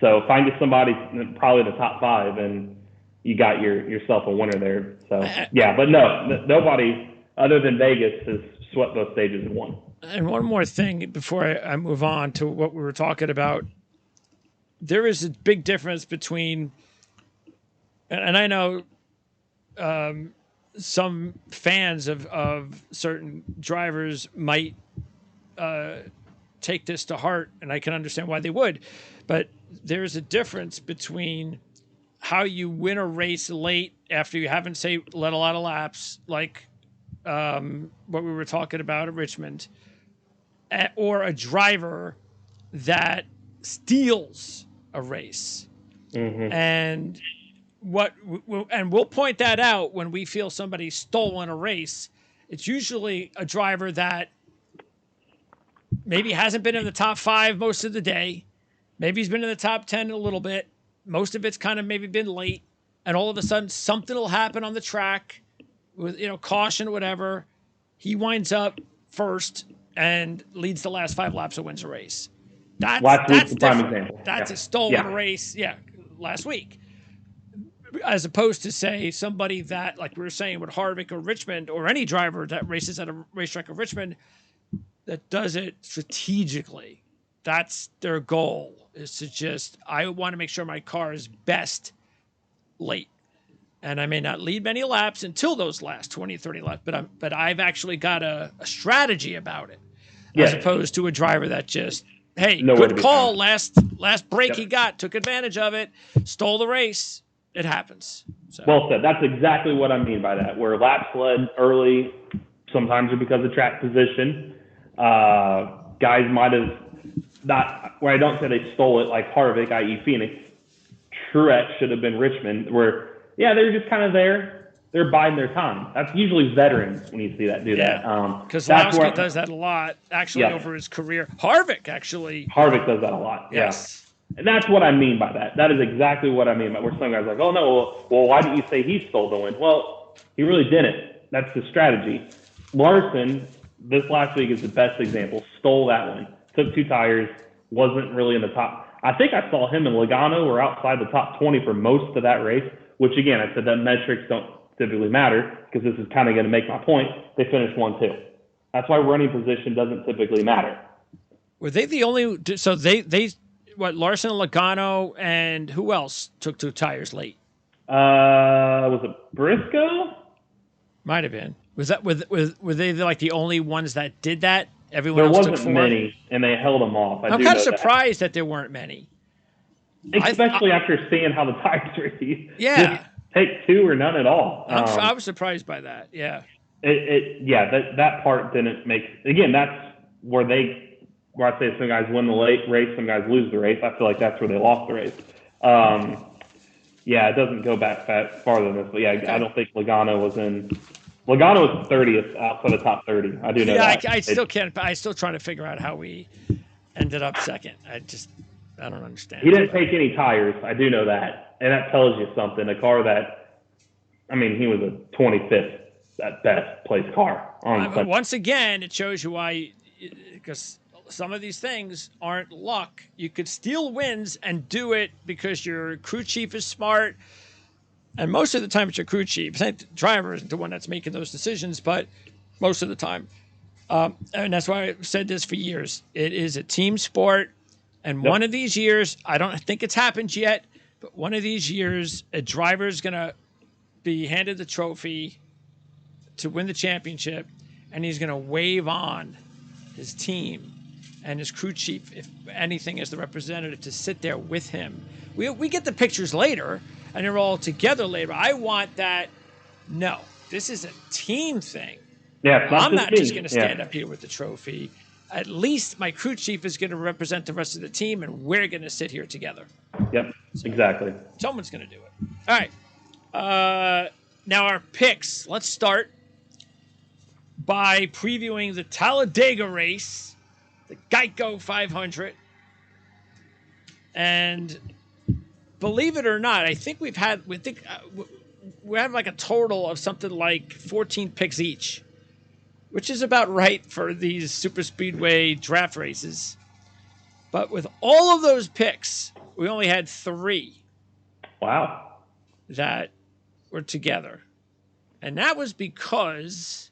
So find you somebody probably the top 5, and you got yourself a winner there. So yeah, but no, nobody other than Vegas has swept those stages and won. And one more thing before I move on to what we were talking about. There is a big difference between, and I know some fans of certain drivers might take this to heart, and I can understand why they would, but there's a difference between how you win a race late after you haven't, say, led a lot of laps, like what we were talking about at Richmond, or a driver that steals a race. Mm-hmm. And we'll point that out when we feel somebody's stolen a race. It's usually a driver that maybe hasn't been in the top 5 most of the day. Maybe he's been in the top 10 a little bit. Most of it's kind of maybe been late, and all of a sudden something will happen on the track with, caution or whatever. He winds up first and leads the last 5 laps and wins a race. That's prime example. That's a stolen race. Yeah, last week. As opposed to, say, somebody that, like we were saying with Harvick or Richmond, or any driver that races at a racetrack of Richmond, that does it strategically. That's their goal, is to just, I want to make sure my car is best late. And I may not lead many laps until those last 20, 30 laps, but I've actually got a strategy about it, as opposed to a driver that just, hey, good call, last break he got, took advantage of it, stole the race. It happens. So. Well said. That's exactly what I mean by that. Where laps led early, sometimes are because of track position. Guys might have not, where I don't say they stole it, like Harvick, i.e. Phoenix. Truex should have been Richmond, where, they're just kind of there. They're biding their time. That's usually veterans when you see that do that. Because Lowski does that a lot, actually, over his career. Harvick does that a lot, yes. And that's what I mean by that. That is exactly what I mean by where some guys are like, oh, no, well, why didn't you say he stole the win? Well, he really didn't. That's the strategy. Larson, this last week is the best example, stole that one. Took 2 tires, wasn't really in the top. I think I saw him and Logano were outside the top 20 for most of that race, which, again, I said that metrics don't typically matter because this is kind of going to make my point. They finished 1-2. That's why running position doesn't typically matter. Were they the only – so they Larson and Logano, and who else took 2 tires late? Was it Briscoe? Might have been. Were they like the only ones that did that? Everyone there else wasn't took 4? Many, and they held them off. I'm kind of surprised that there weren't many. Especially after seeing how the tires were. Yeah. Just take 2 or none at all. I was surprised by that. Yeah. That part didn't make. Again, that's where I say some guys win the race, some guys lose the race. I feel like that's where they lost the race. Yeah, it doesn't go back farther than this, but yeah, Okay. I don't think Logano was in. Logano was 30th outside the top 30. I do know Yeah, that. I still can't. I still trying to figure out how we ended up second. I don't understand. He didn't take any tires. I do know that, and that tells you something. A car that, I mean, he was a 25th at best place car. Once again, it shows you why, because some of these things aren't luck. You could steal wins and do it because your crew chief is smart. And most of the time, it's your crew chief. The driver isn't the one that's making those decisions, but most of the time. And that's why I've said this for years. It is a team sport. And one of these years, I don't think it's happened yet, but one of these years, a driver is going to be handed the trophy to win the championship, and he's going to wave on his team and his crew chief, if anything, as the representative, to sit there with him. We get the pictures later, and they're all together later. I want that. No, this is a team thing. Yeah, I'm not just going to stand up here with the trophy. At least my crew chief is going to represent the rest of the team, and we're going to sit here together. Yep, exactly. Someone's going to do it. All right. Now our picks. Let's start by previewing the Talladega race, the GEICO 500. And believe it or not, I think we have like a total of something like 14 picks each, which is about right for these super speedway draft races. But with all of those picks, we only had 3. Wow. That were together. And that was because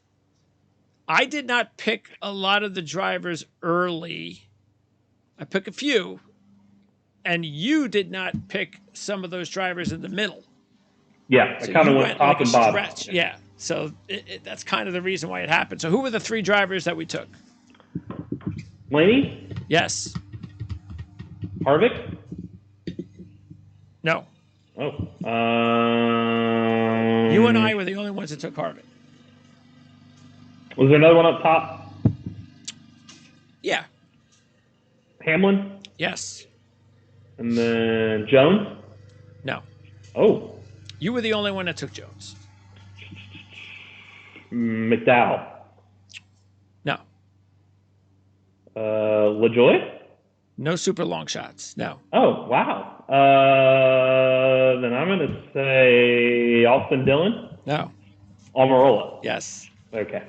I did not pick a lot of the drivers early. I picked a few. And you did not pick some of those drivers in the middle. Yeah, I kind of went top and bottom. Yeah. So that's kind of the reason why it happened. So who were the 3 drivers that we took? Blaney? Yes. Harvick? No. Oh. You and I were the only ones that took Harvick. Was there another one up top? Yeah. Hamlin? Yes. And then Jones? No. Oh. You were the only one that took Jones. McDowell? No. LaJoy? No super long shots. No. Oh, wow. Then I'm going to say Austin Dillon? No. Almirola? Yes. Okay.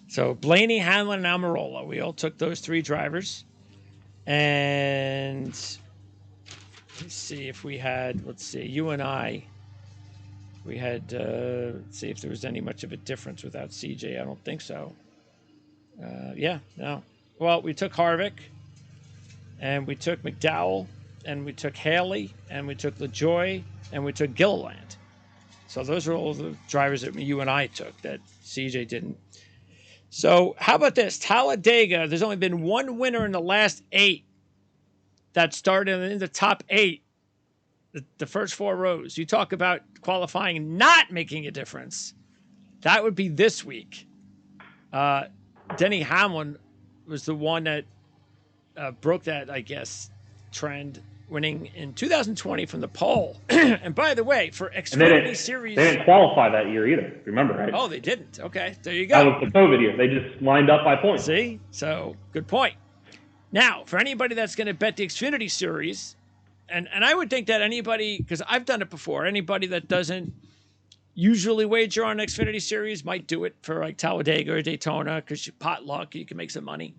So Blaney, Hamlin, and Almirola. We all took those 3 drivers. And let's see if we had, you and I, we had, let's see if there was any much of a difference without CJ. I don't think so. Yeah, no. Well, we took Harvick, and we took McDowell, and we took Haley, and we took LaJoy, and we took Gilliland. So those are all the drivers that you and I took that CJ didn't. So how about this? Talladega, there's only been one winner in the last 8 that started in the top 8, the first 4 rows. You talk about qualifying not making a difference. That would be this week. Denny Hamlin was the one that broke that, I guess, trend, winning in 2020 from the pole. And by the way, for Xfinity Series... They didn't qualify that year either, remember, right? Oh, they didn't. Okay, there you go. That was the COVID year. They just lined up by points. See? So, good point. Now, for anybody that's going to bet the Xfinity Series, and I would think that anybody, because I've done it before, anybody that doesn't usually wager on Xfinity Series might do it for like Talladega or Daytona because you pot luck, you can make some money.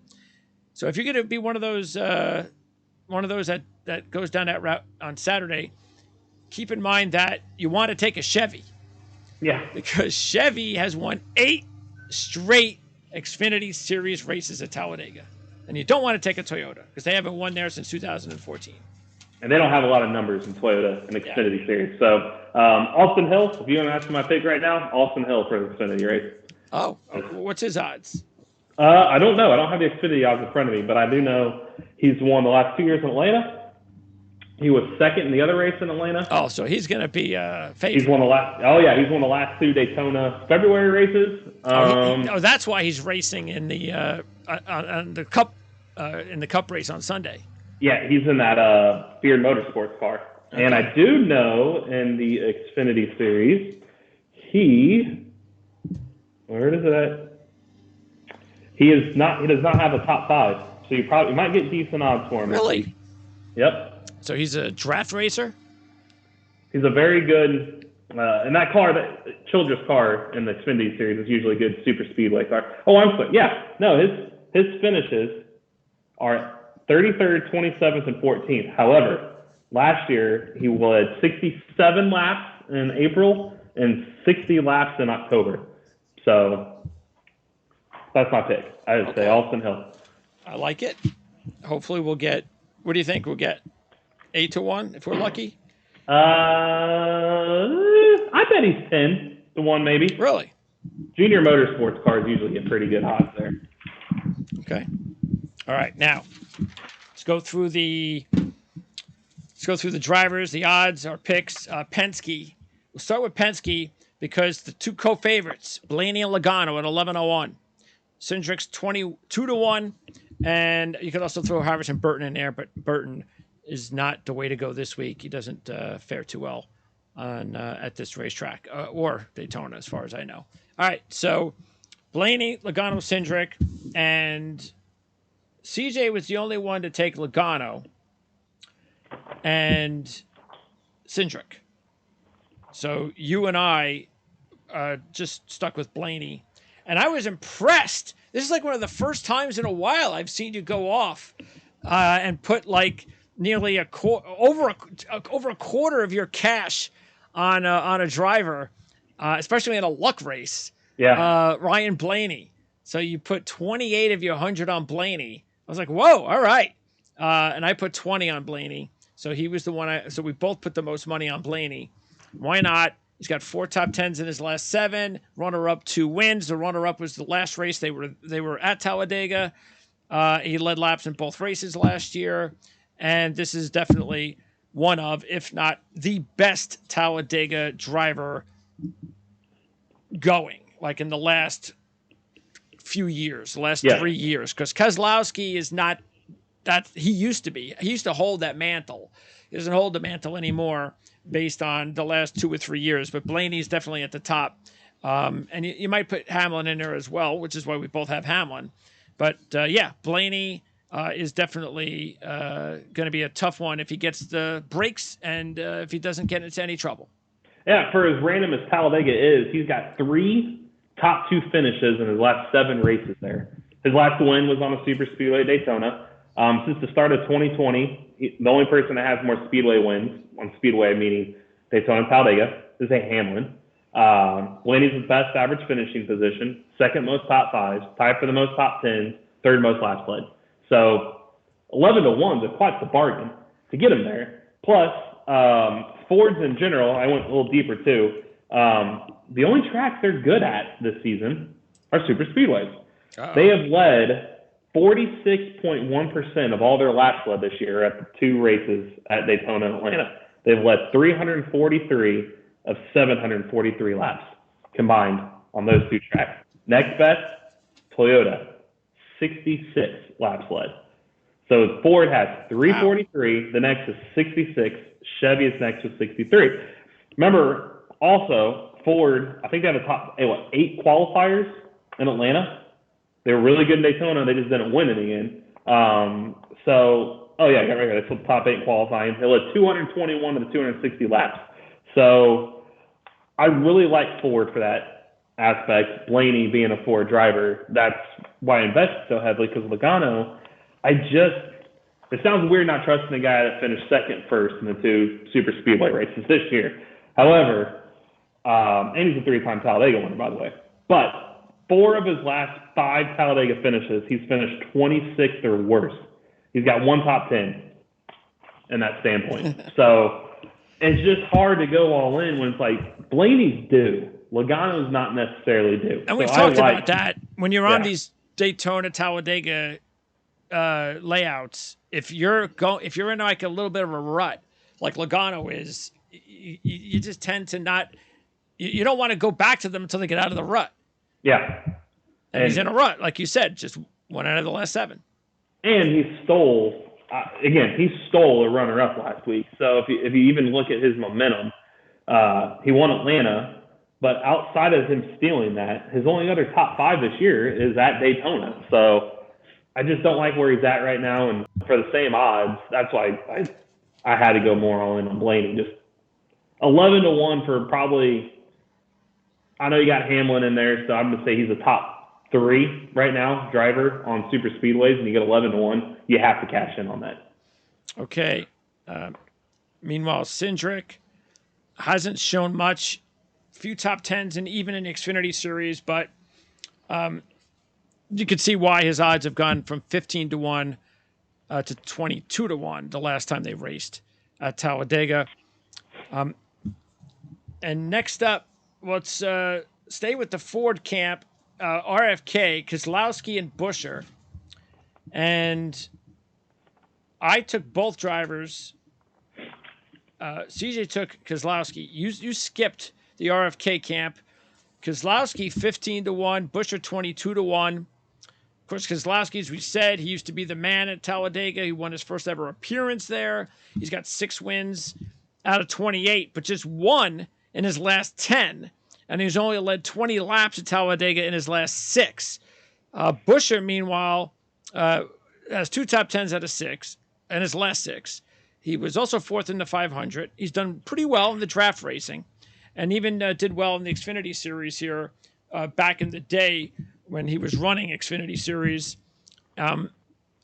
So if you're going to be one of those that goes down that route on Saturday, keep in mind that you want to take a Chevy. Yeah. Because Chevy has won 8 straight Xfinity Series races at Talladega. And you don't want to take a Toyota because they haven't won there since 2014. And they don't have a lot of numbers in Toyota and Xfinity Series. So Austin Hill, if you want to ask my pick right now, Austin Hill for the Xfinity race. Oh, what's his odds? I don't know. I don't have the Xfinity odds in front of me, but I do know he's won the last 2 years in Atlanta. He was second in the other race in Atlanta. Oh, so he's going to be favorite. He's won the last 2 Daytona February races. That's why he's racing in the on the Cup race on Sunday. Yeah, he's in that Beard Motorsports car. Okay. And I do know in the Xfinity Series, where is it at? He does not have a top 5. So you might get decent odds for him this Really? week. Yep. So he's a draft racer? He's a very good, and that car, that Childress car in the Xfinity Series is usually a good super speedway car. Oh, I'm sorry. Yeah. No, his finishes are 33rd, 27th, and 14th. However, last year he led 67 laps in April and 60 laps in October. So that's my pick. I would say Austin Hill. I like it. Hopefully we'll get, what do you think we'll get? 8-1 if we're lucky? I bet he's 10-1 maybe. Really? Junior motorsports cars usually get pretty good odds there. Okay. All right. Now, let's go through the drivers, the odds, our picks. Penske. We'll start with Penske because the two co-favorites, Blaney and Logano at 11-1. Cindric's 22-1, and you could also throw Harrison Burton in there, but Burton is not the way to go this week. He doesn't fare too well on at this racetrack or Daytona, as far as I know. All right, so Blaney, Logano, Cindric, and CJ was the only one to take Logano and Cindric. So you and I just stuck with Blaney. And I was impressed. This is like one of the first times in a while I've seen you go off and put like nearly over a quarter of your cash on a driver, especially in a luck race. Yeah. Ryan Blaney. So you put 28 of your 100 on Blaney. I was like, whoa, all right. And I put 20 on Blaney. So he was the one. So we both put the most money on Blaney. Why not? He's got 4 top 10s in his last 7. Runner-up 2 wins. The runner-up was the last race. They were at Talladega. He led laps in both races last year, and this is definitely one of, if not the best Talladega driver going, like in the last few years, the last 3 years. Because Keselowski is not that he used to be. He used to hold that mantle. He doesn't hold the mantle anymore, based on the last 2 or 3 years, but Blaney's definitely at the top. And you might put Hamlin in there as well, which is why we both have Hamlin. But yeah, Blaney is definitely going to be a tough one if he gets the breaks and if he doesn't get into any trouble. Yeah, for as random as Talladega is, he's got 3 top 2 finishes in his last 7 races there. His last win was on a super speedway at Daytona. Since the start of 2020, the only person that has more speedway wins, on speedway meaning Daytona and Talladega, is Hamlin. Blaney's the best average finishing position, second most top 5s, tied for the most top 10s, third most laps led. So 11-1 is quite the bargain to get him there. Plus, Fords in general, I went a little deeper too. The only tracks they're good at this season are super speedways. Uh-oh. They have led 46.1% of all their laps led this year at the 2 races at Daytona and Atlanta. They've led 343 of 743 laps combined on those 2 tracks. Next best, Toyota, 66 laps led. So Ford has 343. Wow. The next is 66. Chevy is next with 63. Remember, also, Ford, I think they have a top 8 qualifiers in Atlanta. They were really good in Daytona. They just didn't win in the end. I got right here. That's the top 8 qualifying. They led 221 of the 260 laps. So I really like Ford for that aspect. Blaney being a Ford driver, that's why I invested so heavily, because Logano, it sounds weird not trusting a guy that finished second first in the 2 super speedway races this year. However, and he's a 3-time Talladega winner, by the way. But 4 of his last 5 Talladega finishes, he's finished 26th or worse. He's got 1 top 10 in that standpoint. So it's just hard to go all in when it's like Blaney's due. Logano's not necessarily due. And we've talked about that. When you're on these Daytona, Talladega layouts, if you're in like a little bit of a rut, like Logano is, you just tend to not. You don't want to go back to them until they get out of the rut. Yeah. And he's in a rut, like you said, just 1 out of the last 7. And he stole again, he stole a runner-up last week. So if you even look at his momentum, he won Atlanta, but outside of him stealing that, his only other top 5 this year is at Daytona. So I just don't like where he's at right now. And for the same odds, that's why I had to go more all in on Blaney. Just 11-1 for probably. I know you got Hamlin in there, so I'm going to say he's a top 3 right now driver on super speedways, and you get 11-1. You have to cash in on that. Okay. Meanwhile, Cindric hasn't shown much. Few top 10s and even in the Xfinity Series, but you could see why his odds have gone from 15-1 to 22-1 the last time they raced at Talladega. And next up, let's stay with the Ford camp, RFK, Keselowski, and Buescher. And I took both drivers. CJ took Keselowski. You skipped the RFK camp. Keselowski 15-1, Buescher 22-1. Of course, Keselowski, as we said, he used to be the man at Talladega. He won his first ever appearance there. He's got 6 wins out of 28, but just 1 in his last 10. And he's only led 20 laps at Talladega in his last 6. Buescher, meanwhile, has 2 top 10s out of 6 in his last 6. He was also 4th in the 500. He's done pretty well in the draft racing, and even did well in the Xfinity Series here back in the day when he was running Xfinity Series. And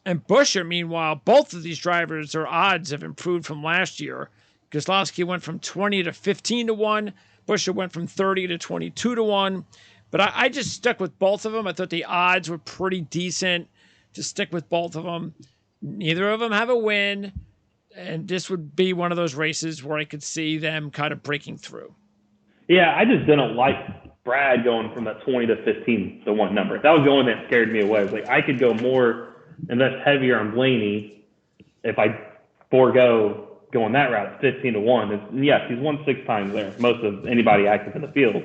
Buescher, meanwhile, both of these drivers, their odds have improved from last year. Keselowski went from 20 to 15-1. Buescher went from 30 to 22-1. But I just stuck with both of them. I thought the odds were pretty decent to stick with both of them. Neither of them have a win. And this would be one of those races where I could see them kind of breaking through. Yeah, I just didn't like Brad going from that 20 to 15-1 number. That was the only thing that scared me away. Like, I could go more, invest heavier on Blaney if I forego going that route, 15-1. And yes, he's won 6 times there, most of anybody active in the field.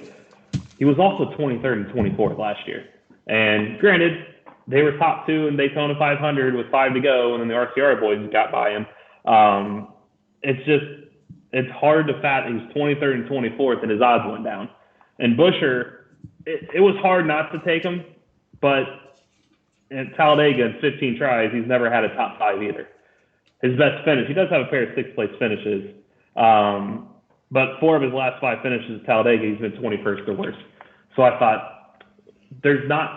He was also 23rd and 24th last year. And granted, they were top 2 in Daytona 500 with 5 to go, and then the RCR boys got by him. It's hard to fathom. He was 23rd and 24th, and his odds went down. And Buescher, it was hard not to take him, but in Talladega in 15 tries, he's never had a top 5 either. His best finish, he does have a pair of 6th-place finishes, but 4 of his last 5 finishes at Talladega, he's been 21st or worse. So I thought,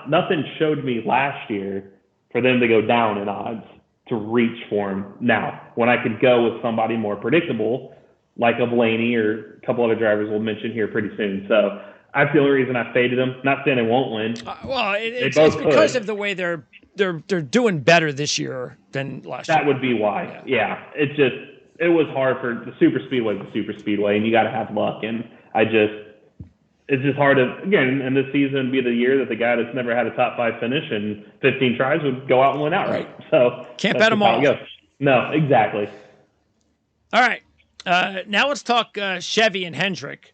nothing showed me last year for them to go down in odds to reach for him now, when I could go with somebody more predictable, like a Blaney or a couple other drivers we'll mention here pretty soon. So that's the only reason I faded them. Not saying they won't win. It's because of the way they're doing better this year than last year. That would be why. Yeah. It was hard for the super speedway, and you got to have luck. And it's just hard to, again, in this season, be the year that the guy that's never had a top 5 finish and 15 tries would go out and win outright. Right. So can't bet them all. No, exactly. All right. Now let's talk Chevy and Hendrick,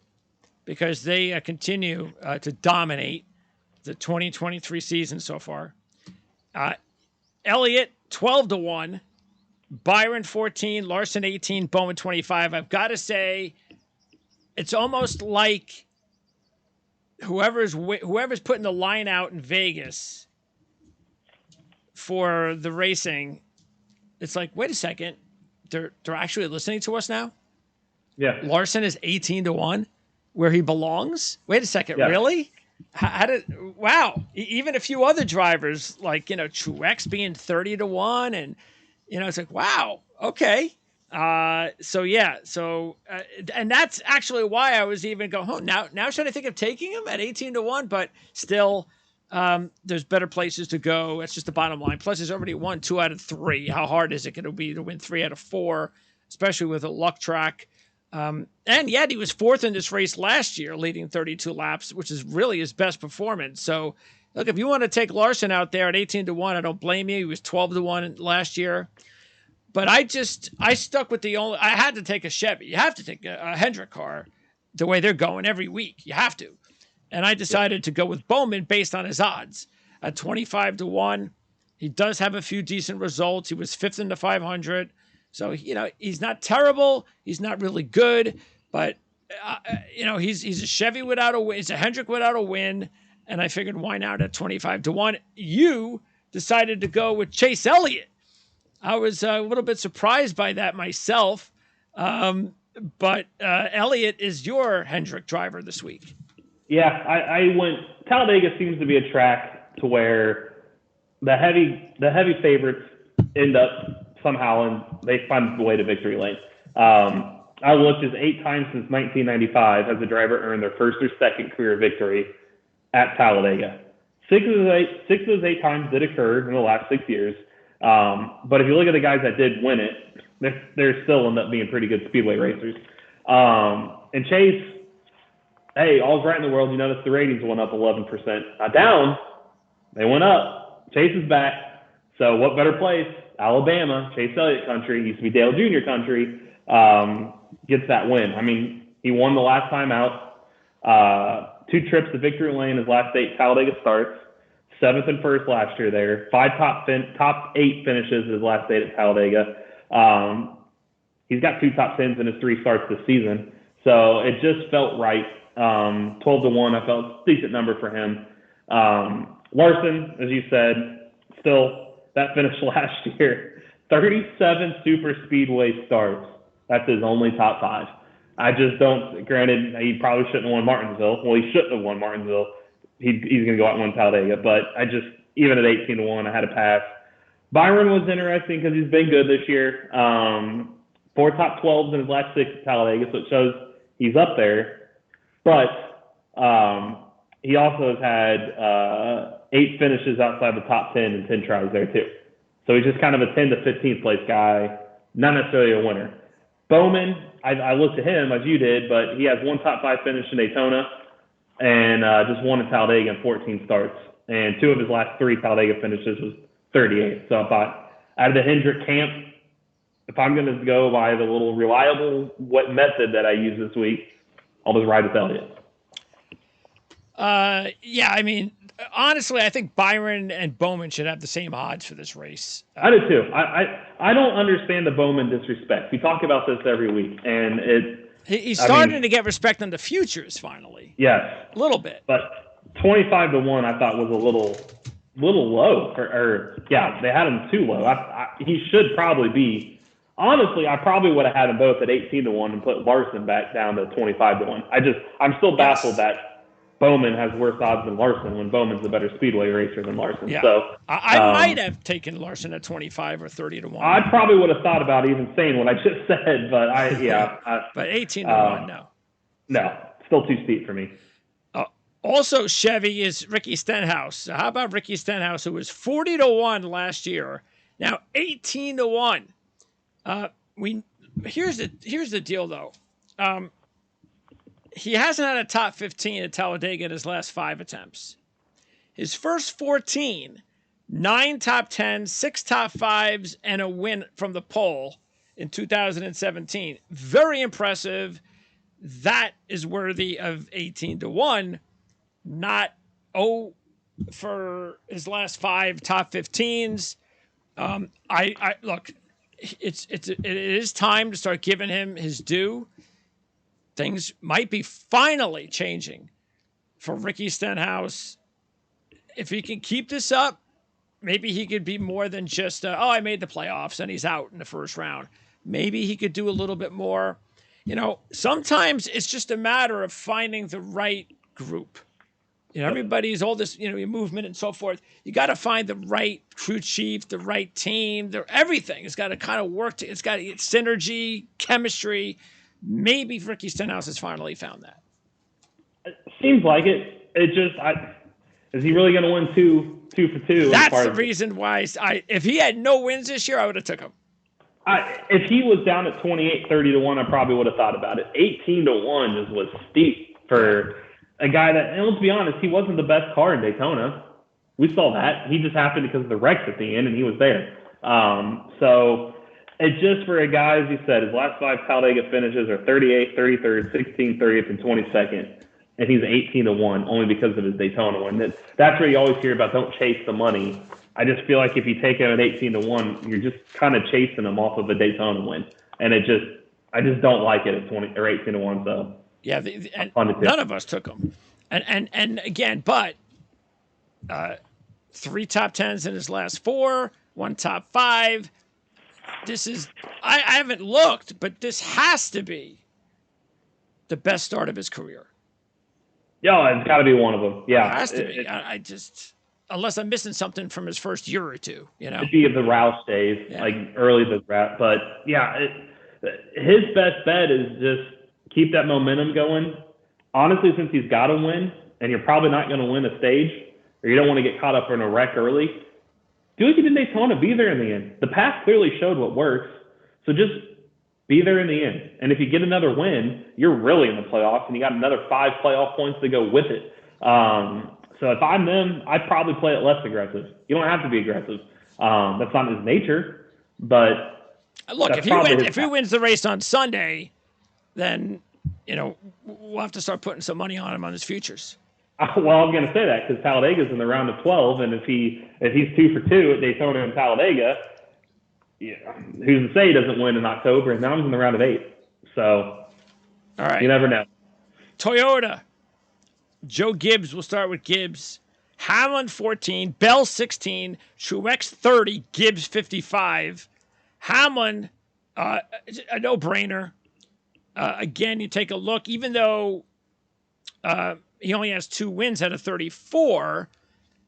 because they continue to dominate the 2023 season so far. Elliott 12-1, Byron 14, Larson 18, Bowman 25. I've got to say, it's almost like whoever's putting the line out in Vegas for the racing, it's like, wait a second, they're actually listening to us now. Yeah, Larson is 18-1, where he belongs. Wait a second, really? Wow. Even a few other drivers, like, Truex being 30-1, and, it's like, wow, okay. And that's actually why I was even going, now should I think of taking him at 18-1? But still, there's better places to go. That's just the bottom line. Plus, he's already won 2 out of 3. How hard is it going to be to win 3 out of 4, especially with a luck track? And yet he was 4th in this race last year, leading 32 laps, which is really his best performance. So, look, if you want to take Larson out there at 18-1, I don't blame you. He was 12-1 last year. But I stuck with I had to take a Chevy. You have to take a Hendrick car the way they're going every week. You have to. And I decided to go with Bowman based on his odds at 25-1. He does have a few decent results. He was 5th in the 500. So, he's not terrible. He's not really good, but he's a Chevy without a win. He's a Hendrick without a win. And I figured, why not at 25-1? You decided to go with Chase Elliott. I was a little bit surprised by that myself. But Elliott is your Hendrick driver this week. Yeah, I went. Talladega seems to be a track to where the heavy favorites end up somehow, and they find the way to victory lane. I looked, as 8 times since 1995 has a driver earned their first or second career victory at Talladega. 6 of those 8 times did occur in the last 6 years. But if you look at the guys that did win it, they're still end up being pretty good speedway racers. And Chase, hey, all's right in the world. You notice the ratings went up 11%. Not down, they went up. Chase is back. So what better place? Alabama, Chase Elliott country, used to be Dale Jr. country, gets that win. I mean, he won the last time out. 2 trips to victory lane his last 8 Talladega starts. 7th and 1st last year there. 5 top 8 finishes his last 8 at Talladega. He's got 2 top 10s in his 3 starts this season. So it just felt right. 12-1, I felt a decent number for him. Larson, as you said, still that finish last year, 37 super speedway starts. That's his only top 5. I just don't, granted, he probably shouldn't have won Martinsville. Well, he shouldn't have won Martinsville. He's going to go out and win Talladega. But even at 18-1, I had to pass. Byron was interesting because he's been good this year. 4 top 12s in his last 6 at Talladega, so it shows he's up there. But he also has had 8 finishes outside the top 10 and 10 tries there too. So he's just kind of a 10 to 15th place guy, not necessarily a winner. Bowman, I looked at him as you did, but he has 1 top 5 finish in Daytona and just 1 at Talladega in 14 starts. And 2 of his last 3 Talladega finishes was 38. So I thought, out of the Hendrick camp, if I'm going to go by the little reliable method that I use this week, I'll just ride with Elliott. Yeah, I mean, honestly, I think Byron and Bowman should have the same odds for this race. I do too. I don't understand the Bowman disrespect. We talk about this every week, and he's starting to get respect on the futures finally. Yes, a little bit. But 25-1, I thought was a little low. Yeah, they had him too low. He should probably be. Honestly, I probably would have had them both at 18-1 and put Larson back down to 25-1. I'm still baffled that Bowman has worse odds than Larson when Bowman's a better speedway racer than Larson. Yeah. So I might have taken Larson at 25 or 30-1. I probably would have thought about even saying what I just said, but but 18-1, no, still too steep for me. Also, Chevy is Ricky Stenhouse. How about Ricky Stenhouse, who was 40-1 last year, now 18-1. Here's the deal though. He hasn't had a top 15 at Talladega in his last 5 attempts. His first 14, 9 top 10s, 6 top 5s, and a win from the pole in 2017. Very impressive. That is worthy of 18-1, not for his last 5 top 15s. I look, it is time to start giving him his due. Things might be finally changing for Ricky Stenhouse. If he can keep this up, maybe he could be more than just, I made the playoffs and he's out in the first round. Maybe he could do a little bit more. Sometimes it's just a matter of finding the right group. Everybody's all this, your movement and so forth. You got to find the right crew chief, the right team, everything. It's got to kind of work. It's got to get synergy, chemistry. Maybe Ricky Stenhouse has finally found that. It seems like it. Is he really going to win two for two? That's the reason why. If he had no wins this year, I would have took him. If he was down at 28-30-1, I probably would have thought about it. 18-1 just was steep for a guy that, and let's be honest, he wasn't the best car in Daytona. We saw that. He just happened because of the wrecks at the end, and he was there. So it's just for a guy, as you said, his last 5 Talladega finishes are 38th, 33rd, 16th, 30th, and 22nd. And he's 18-1 only because of his Daytona win. That's where you always hear about don't chase the money. I just feel like if you take him at 18-1, you're just kind of chasing him off of a Daytona win, and I just don't like it at 20 or 18-1. So yeah, and none of us took him, and again, but 3 top 10s in his last 4, 1 top 5. This is I haven't looked, but this has to be the best start of his career. Yeah, it's got to be one of them. Yeah, it has to be. I just, unless I'm missing something from his first year or two, It'd be the Roush days, like early the Roush. But yeah, his best bet is just keep that momentum going. Honestly, since he's got to win, and you're probably not going to win a stage, or you don't want to get caught up in a wreck early, do like you did in Daytona. Be there in the end. The past clearly showed what works. So just be there in the end. And if you get another win, you're really in the playoffs, and you got another 5 playoff points to go with it. So if I'm them, I'd probably play it less aggressive. You don't have to be aggressive. That's not his nature. But look, if he wins the race on Sunday, then we'll have to start putting some money on him on his futures. Well, I'm going to say that because Talladega's in the round of 12, and if he's 2 for 2 at Daytona and Talladega, who's to say he doesn't win in October? And now he's in the round of 8. So, all right, you never know. Toyota. Joe Gibbs. We'll start with Gibbs. Hamlin 14, Bell 16, Truex 30, Gibbs 55. Hamlin, a no-brainer. Again, you take a look, even though he only has 2 wins out of 34,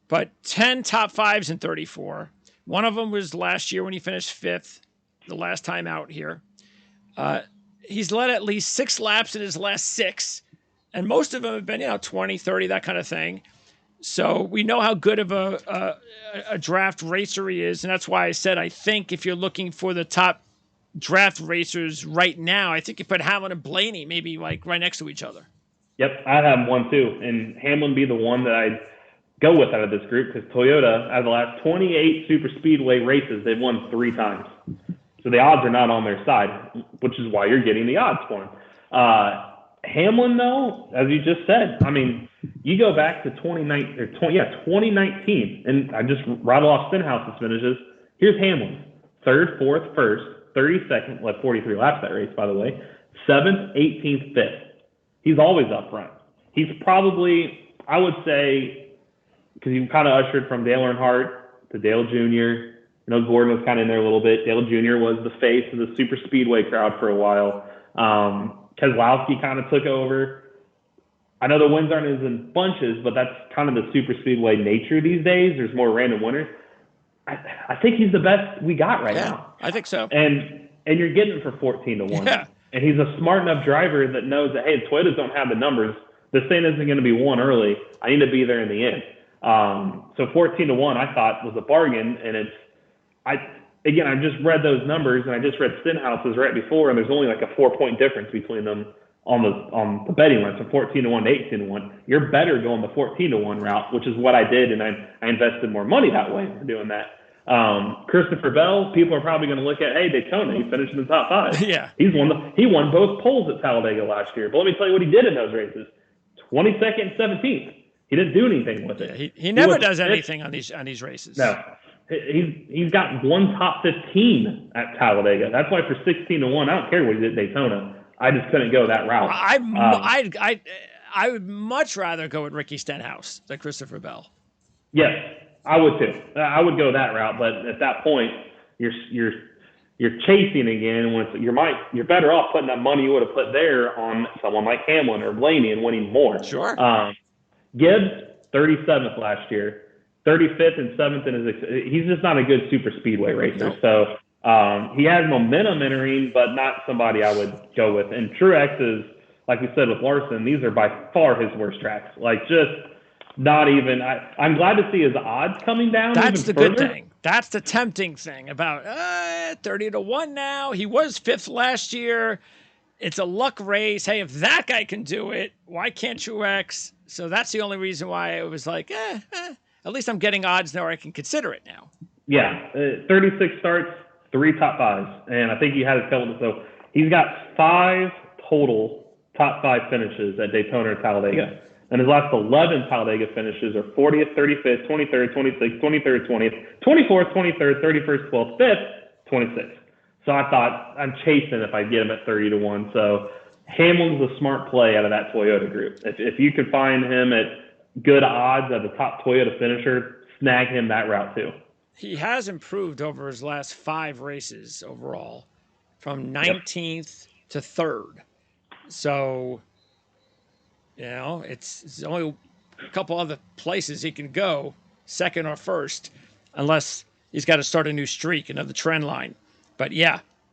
but 10 top 5s in 34. One of them was last year when he finished 5th, the last time out here. He's led at least 6 laps in his last 6, and most of them have been 20, 30, that kind of thing. So we know how good of a draft racer he is, and that's why I said I think if you're looking for the top draft racers right now, I think you put Hamlin and Blaney maybe like right next to each other. Yep, I'd have one too, and Hamlin be the one that I'd go with out of this group because Toyota, out of the last 28 super speedway races, they've won 3 times. So the odds are not on their side, which is why you're getting the odds for him. Hamlin, though, as you just said, I mean, you go back to 2019, and I just rattle off Stenhouse's finishes. Here's Hamlin: 3rd, 4th, 1st, 32nd, led 43 laps that race, by the way, 7th, 18th, 5th. He's always up front. He's probably, I would say, because he kind of ushered from Dale Earnhardt to Dale Jr. Gordon was kind of in there a little bit. Dale Jr. was the face of the super speedway crowd for a while. Keselowski kind of took over. I know the wins aren't as in bunches, but that's kind of the super speedway nature these days. There's more random winners. I think he's the best we got right now. I think so. And you're getting it for 14-1. Yeah. And he's a smart enough driver that knows that, hey, Toyotas don't have the numbers. This thing isn't going to be won early. I need to be there in the end. So 14-1, I thought was a bargain. And I just read those numbers, and I just read Stenhouse's right before, and there's only like a 4-point difference between them on the betting line. So 14-1 to 18-1. You're better going the 14-1 route, which is what I did, and I invested more money that way for doing that. Christopher Bell, people are probably going to look at, hey, Daytona, he finished in the top 5. Yeah. He won both poles at Talladega last year. But let me tell you what he did in those races. 22nd and 17th. He didn't do anything with it. Yeah, he never does anything on these races. No. He's got 1 top 15 at Talladega. That's why for 16-1, I don't care what he did at Daytona. I just couldn't go that route. I would much rather go with Ricky Stenhouse than Christopher Bell. Yes, I would too. I would go that route, but at that point, you're chasing again. When you're better off putting that money you would have put there on someone like Hamlin or Blaney and winning more. Sure. Gibbs, 37th last year, 35th and 7th in his. He's just not a good super speedway racer. Nope. So he has momentum entering, but not somebody I would go with. And Truex is, like we said with Larson, these are by far his worst tracks. Like just. Not even. I'm glad to see his odds coming down. That's even the further. good thing. That's the tempting thing about 30-1 now. He was 5th last year. It's a luck race. Hey, if that guy can do it, why can't Truex? So that's the only reason why it was like, at least I'm getting odds now where I can consider it now. Yeah, 36 starts, 3 top 5s, and I think he had his total. So he's got 5 total top 5 finishes at Daytona or Talladega. And his last 11 Talladega finishes are 40th, 35th, 23rd, 26th, 23rd, 20th, 24th, 23rd, 31st, 12th, 5th, 26th. So I thought I'm chasing if I get him at 30-1. So Hamlin's a smart play out of that Toyota group. If you could find him at good odds at the top Toyota finisher, snag him that route too. He has improved over his last 5 races overall, from 19th to 3rd. So, it's only a couple other places he can go, 2nd or 1st, unless he's got to start a new streak, another trend line. But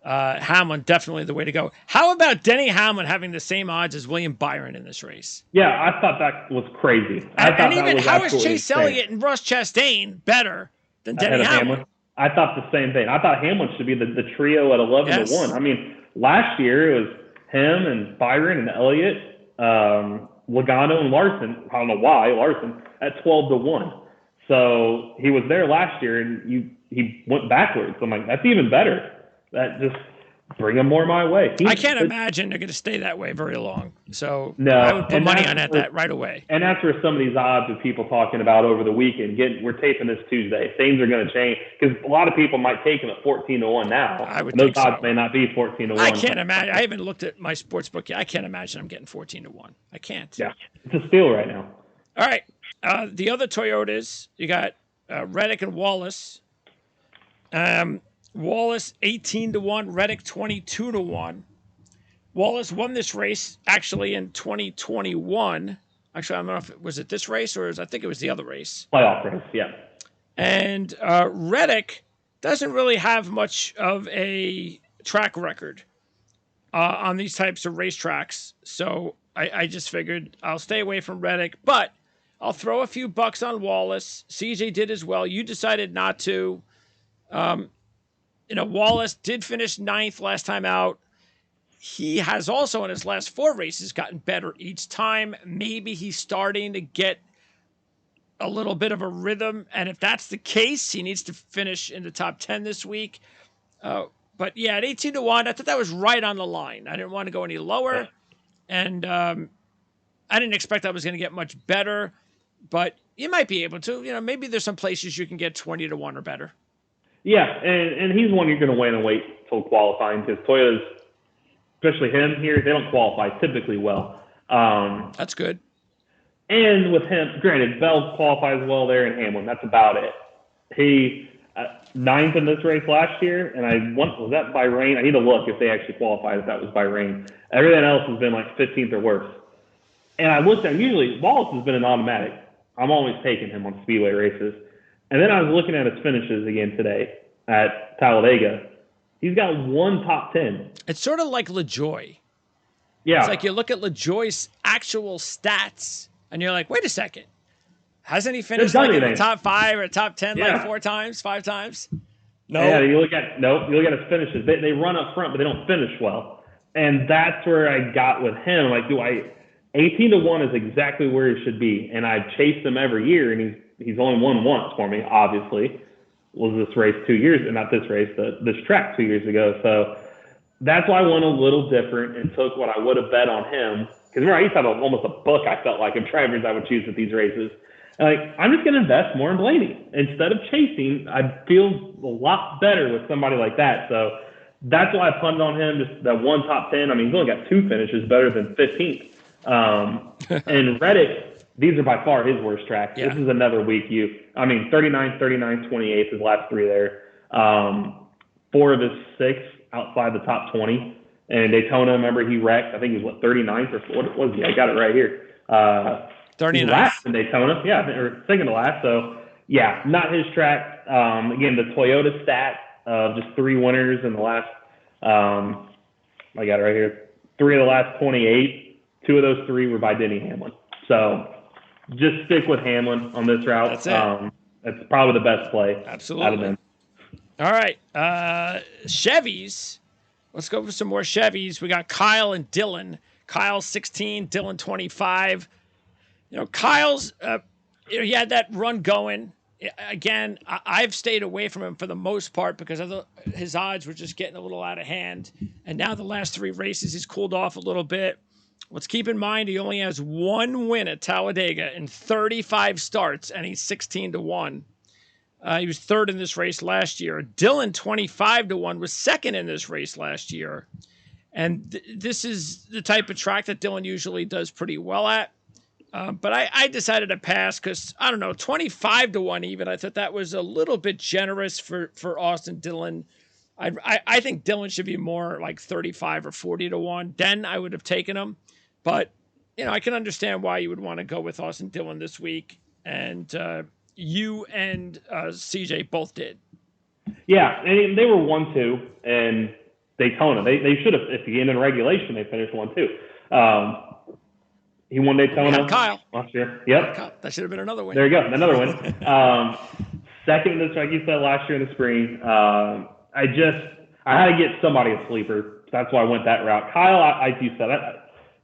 Hamlin definitely the way to go. How about Denny Hamlin having the same odds as William Byron in this race? Yeah, I thought that was crazy. And even how is Chase Elliott and Ross Chastain better than Denny Hamlin? I thought the same thing. I thought Hamlin should be the trio at 11-1. I mean, last year it was him and Byron and Elliott, Logano and Larson. I don't know why Larson at 12-1. So he was there last year, and he went backwards. So I'm like, that's even better. That just bring him more my way. I can't imagine they're going to stay that way very long. So no, I would put money on that right away. And that's where some of these odds of people talking about over the weekend. We're taping this Tuesday. Things are going to change because a lot of people might take him at 14-1 now. I would think those odds may not be 14-1. I can't imagine. I haven't looked at my sports book yet. I can't imagine I'm getting 14-1. I can't. Yeah, it's a steal right now. All right. The other Toyotas, you got Reddick and Wallace. Wallace 18-1, Reddick 22-1. Wallace won this race actually in 2021. Actually, I don't know if it was this race or I think it was the other race. Playoff race, yeah. And Reddick doesn't really have much of a track record on these types of racetracks. So I just figured I'll stay away from Reddick, but I'll throw a few bucks on Wallace. CJ did as well. You decided not to. Wallace did finish 9th last time out. He has also in his last 4 races gotten better each time. Maybe he's starting to get a little bit of a rhythm. And if that's the case, he needs to finish in the top 10 this week. But yeah, at 18-1, I thought that was right on the line. I didn't want to go any lower. And I didn't expect I was going to get much better. But you might be able to. Maybe there's some places you can get 20-1 or better. Yeah, and he's one you're going to wait and wait till qualifying because Toyotas, especially him here, they don't qualify typically well. That's good. And with him, granted, Bell qualifies well there and Hamlin. That's about it. He 9th in this race last year, and was that by rain? I need to look if they actually qualified if that was by rain. Everything else has been like 15th or worse. And I looked at usually Wallace has been an automatic. I'm always taking him on speedway races. And then I was looking at his finishes again today at Talladega. He's got 1 top 10. It's sort of like LaJoy. Yeah. It's like you look at LaJoy's actual stats, and you're like, wait a second. Hasn't he finished like in the top 5 or top 10 like 4 times, 5 times? No. Yeah, you look at his finishes. They run up front, but they don't finish well. And that's where I got with him. Like, 18-1 is exactly where he should be. And I've chased him every year, and he's only won once for me, obviously. Was this race 2 years, not this race, this track 2 years ago. So that's why I went a little different and took what I would have bet on him. Because remember, I used to have almost a book, I felt like, of drivers I would choose at these races. And I'm just going to invest more in Blaney. Instead of chasing, I feel a lot better with somebody like that. So that's why I punted on him, just that 1 top 10. I mean, he's only got 2 finishes, better than 15th. And Reddick, these are by far his worst tracks. Yeah. This is another week 39, 28th, his last 3 there. 4 of his 6 outside the top 20. And Daytona, remember, he wrecked. I think he was, 39th or what was he? I got it right here. 39th. Last in Daytona. Yeah, or second to last. So, yeah, not his track. Again, the Toyota stat of just 3 winners in the last, I got it right here, 3 of the last 28. 2 of those 3 were by Denny Hamlin. So just stick with Hamlin on this route. That's it. That's probably the best play. Absolutely. Out of them. All right. Chevys. Let's go for some more Chevys. We got Kyle and Dylan. Kyle 16, Dylan 25. Kyle's, he had that run going. Again, I've stayed away from him for the most part because his odds were just getting a little out of hand. And now the last 3 races, he's cooled off a little bit. Let's keep in mind he only has one win at Talladega in 35 starts, and he's 16-1. He was third in this race last year. Dillon, 25-1, was second in this race last year. And this is the type of track that Dillon usually does pretty well at. But I decided to pass because, I don't know, 25-1 even. I thought that was a little bit generous for Austin Dillon. I think Dillon should be more like 35 or 40-1. Then I would have taken him. But, I can understand why you would want to go with Austin Dillon this week. And you and CJ both did. Yeah, and they were 1-2 in Daytona. They should have, if he ended in regulation, they finished 1-2. He won Daytona Kyle last year. Yep. That should have been another win. There you go, another win. Second in this, like you said, last year in the spring. I had to get somebody a sleeper. That's why I went that route. Kyle, like you said,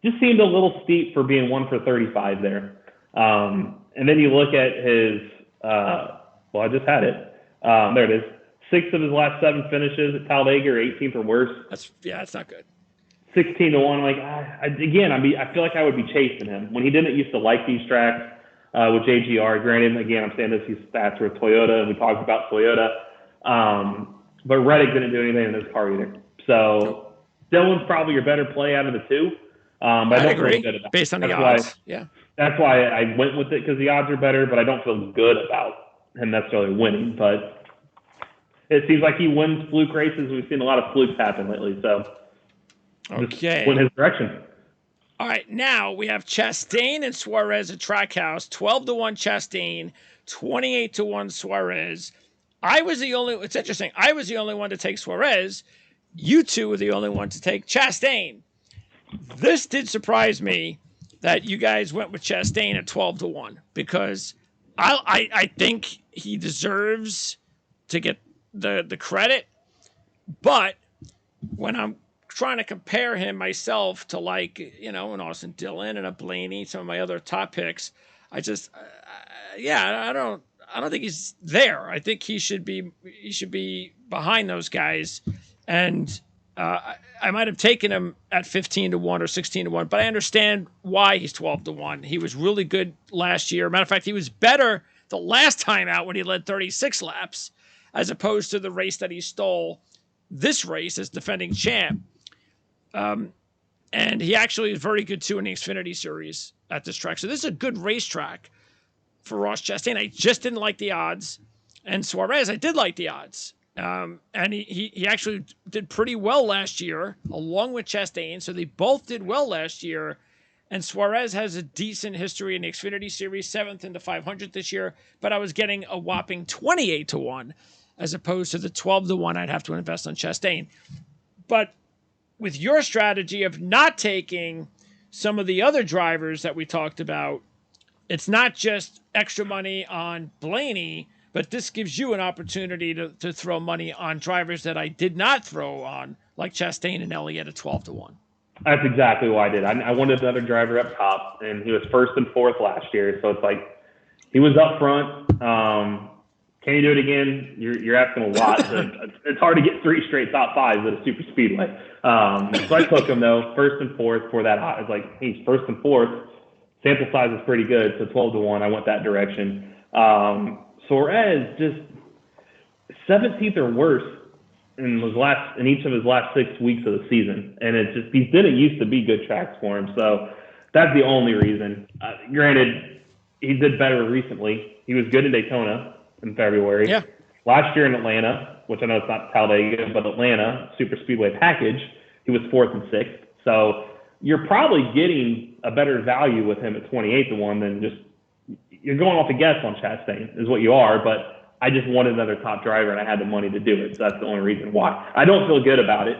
just seemed a little steep for being 1 for 35 there. And then you look at his, I just had it. There it is. 6 of his last 7 finishes at Talladega are 18th or worse. That's not good. 16-1. Like, I feel like I would be chasing him when he didn't used to like these tracks with JGR. Granted, again, I'm saying this, these stats were Toyota, and we talked about Toyota. But Reddick didn't do anything in this car either. So Dillon's probably your better play out of the two. But I don't agree. feel good about based on it. the odds. That's why I went with it, because the odds are better, but I don't feel good about him necessarily winning. But it seems like he wins fluke races. We've seen a lot of flukes happen lately. So okay, went his direction. All right, now we have Chastain and Suarez at Trackhouse. 12-1 Chastain, 28-1 Suarez. It's interesting. I was the only one to take Suarez. You two were the only one to take Chastain. This did surprise me that you guys went with Chastain at 12-1, because I think he deserves to get the credit. But when I'm trying to compare him myself to, like, an Austin Dillon and a Blaney, some of my other top picks, I just I don't think he's there. I think he should be behind those guys, and I might have taken him at 15-1 or 16-1, but I understand why he's 12-1. He was really good last year. Matter of fact, he was better the last time out when he led 36 laps, as opposed to the race that he stole this race as defending champ. And he actually is very good too in the Xfinity Series at this track. So this is a good racetrack for Ross Chastain. I just didn't like the odds. And Suarez, I did like the odds. And he actually did pretty well last year, along with Chastain. So they both did well last year. And Suarez has a decent history in the Xfinity Series, 7th in the 500 this year. But I was getting a whopping 28-1, as opposed to the 12-1 I'd have to invest on Chastain. But with your strategy of not taking some of the other drivers that we talked about, it's not just extra money on Blaney, but this gives you an opportunity to throw money on drivers that I did not throw on, like Chastain and Elliott at 12-1. That's exactly what I did. I wanted another driver up top, and he was 1st and 4th last year. So it's like he was up front. Can you do it again? You're asking a lot. It's hard to get 3 straight top 5s at a super speedway. So I took him, though, 1st and 4th for that. I was like, he's 1st and 4th. Sample size is pretty good, so 12-1. I went that direction. Suarez just 17th or worse in each of his last 6 weeks of the season, and it's just, these didn't used to be good tracks for him. So that's the only reason. Granted, he did better recently. He was good in Daytona in February. Yeah. Last year in Atlanta, which I know it's not Talladega, but Atlanta Super Speedway package, he was 4th and 6th. So you're probably getting a better value with him at 28-1 than just, you're going off a guess on Chastain is what you are, but I just wanted another top driver and I had the money to do it. So that's the only reason why. I don't feel good about it.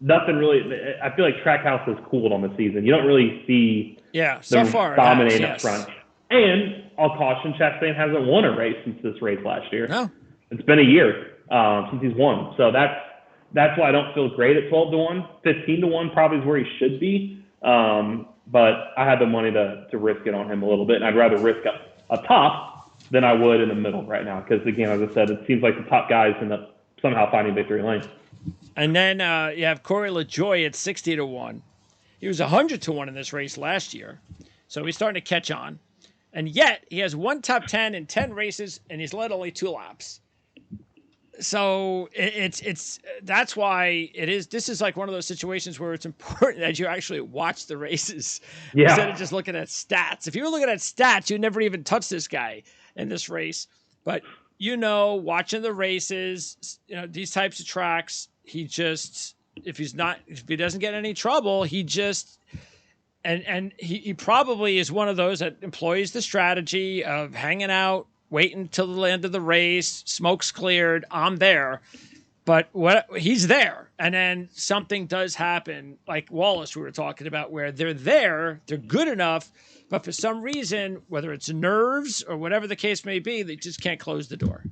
Nothing really, I feel like Trackhouse has cooled on the season. You don't really see so far dominating up front. And I'll caution, Chastain hasn't won a race since this race last year. No. It's been a year since he's won. So that's why I don't feel great at 12-1. 15-1 probably is where he should be. But I had the money to risk it on him a little bit, and I'd rather risk up top than I would in the middle right now. Because, again, as I said, it seems like the top guys end up somehow finding victory lane. And then you have Corey LaJoie at 60-1. He was 100-1 in this race last year. So he's starting to catch on. And yet he has one top 10 in 10 races, and he's led only 2 laps. So it's that's why it is. This is like one of those situations where it's important that you actually watch the races instead of just looking at stats. If you were looking at stats, you'd never even touch this guy in this race. But watching the races, these types of tracks, he just if he doesn't get any trouble, he just and he probably is one of those that employs the strategy of hanging out. Wait until the end of the race, smoke's cleared, I'm there. But he's there. And then something does happen, like Wallace we were talking about, where they're there, they're good enough, but for some reason, whether it's nerves or whatever the case may be, they just can't close the door.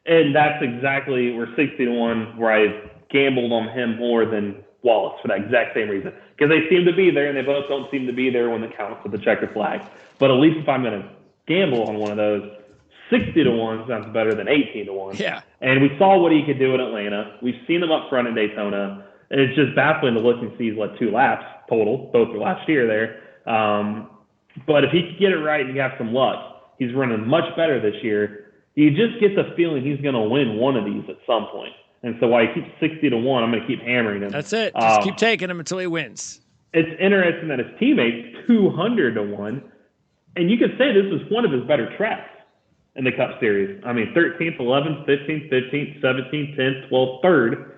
And that's exactly where 60-1, where I gambled on him more than Wallace for that exact same reason. Because they seem to be there, and they both don't seem to be there when it counts with the checker flag. But at least if I'm going to gamble on one of those, 60-1 sounds better than 18-1. Yeah. And we saw what he could do in Atlanta. We've seen him up front in Daytona. And it's just baffling to look and see he's led 2 laps total, both were last year there. But if he can get it right and you have some luck, he's running much better this year. You just get the feeling he's going to win one of these at some point. And so while he keeps 60-1, I'm going to keep hammering him. That's it. Just keep taking him until he wins. It's interesting that his teammate's 200-1. And you could say this is one of his better tracks in the Cup Series. I mean, 13th, 11th, 15th, 15th, 17th, 10th, 12th, 3rd.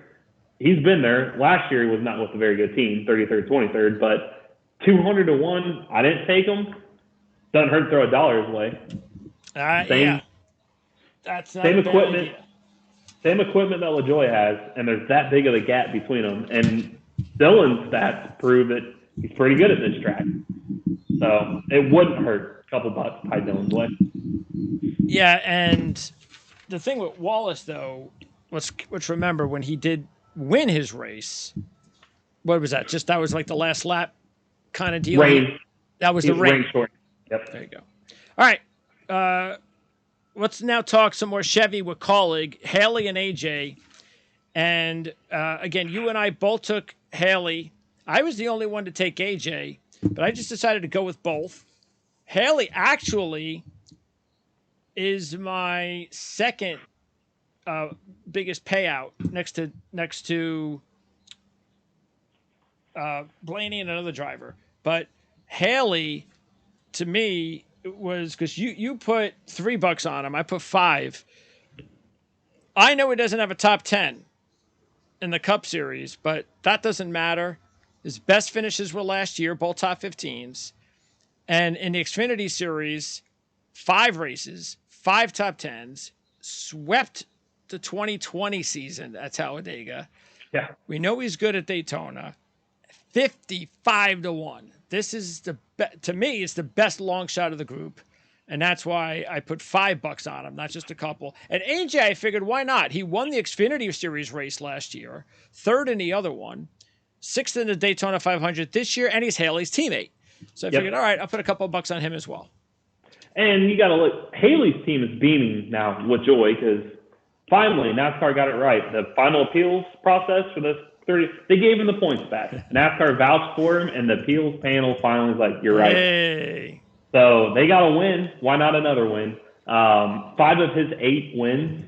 He's been there. Last year he was not with a very good team, 33rd, 23rd, but 200-1, I didn't take him. Doesn't hurt to throw $1 his way. Yeah. That's not same a bad equipment. idea. Same equipment that LaJoie has, and there's that big of a gap between them. And Dylan's stats prove that he's pretty good at this track. So it wouldn't hurt a couple bucks to tie Dylan's way. Yeah, and the thing with Wallace, though, let's remember when he did win his race, what was that? That was like the last lap kind of deal? Rain. That was the rain. Short. Yep. There you go. All right. Let's now talk some more Chevy with Colleague, Haley and AJ. And again, you and I both took Haley. I was the only one to take AJ, but I just decided to go with both. Haley actually is my second biggest payout next to Blaney and another driver. But Haley, to me, was because you put $3 on him. I put 5. I know he doesn't have a top 10 in the Cup Series, but that doesn't matter. His best finishes were last year, both top 15s. And in the Xfinity Series, 5 races, 5 top 10s, swept the 2020 season at Talladega. Yeah. We know he's good at Daytona. 55-1. This is to me, it's the best long shot of the group. And that's why I put $5 on him, not just a couple. And AJ, I figured, why not? He won the Xfinity Series race last year, 3rd in the other one, 6th in the Daytona 500 this year, and he's Haley's teammate. So I figured, all right, I'll put a couple of bucks on him as well. And you got to look, Haley's team is beaming now with joy because finally NASCAR got it right. The final appeals process for the 30, they gave him the points back. NASCAR vouched for him, and the appeals panel finally was like, you're right. Hey. So they got a win. Why not another win? 5 of his 8 wins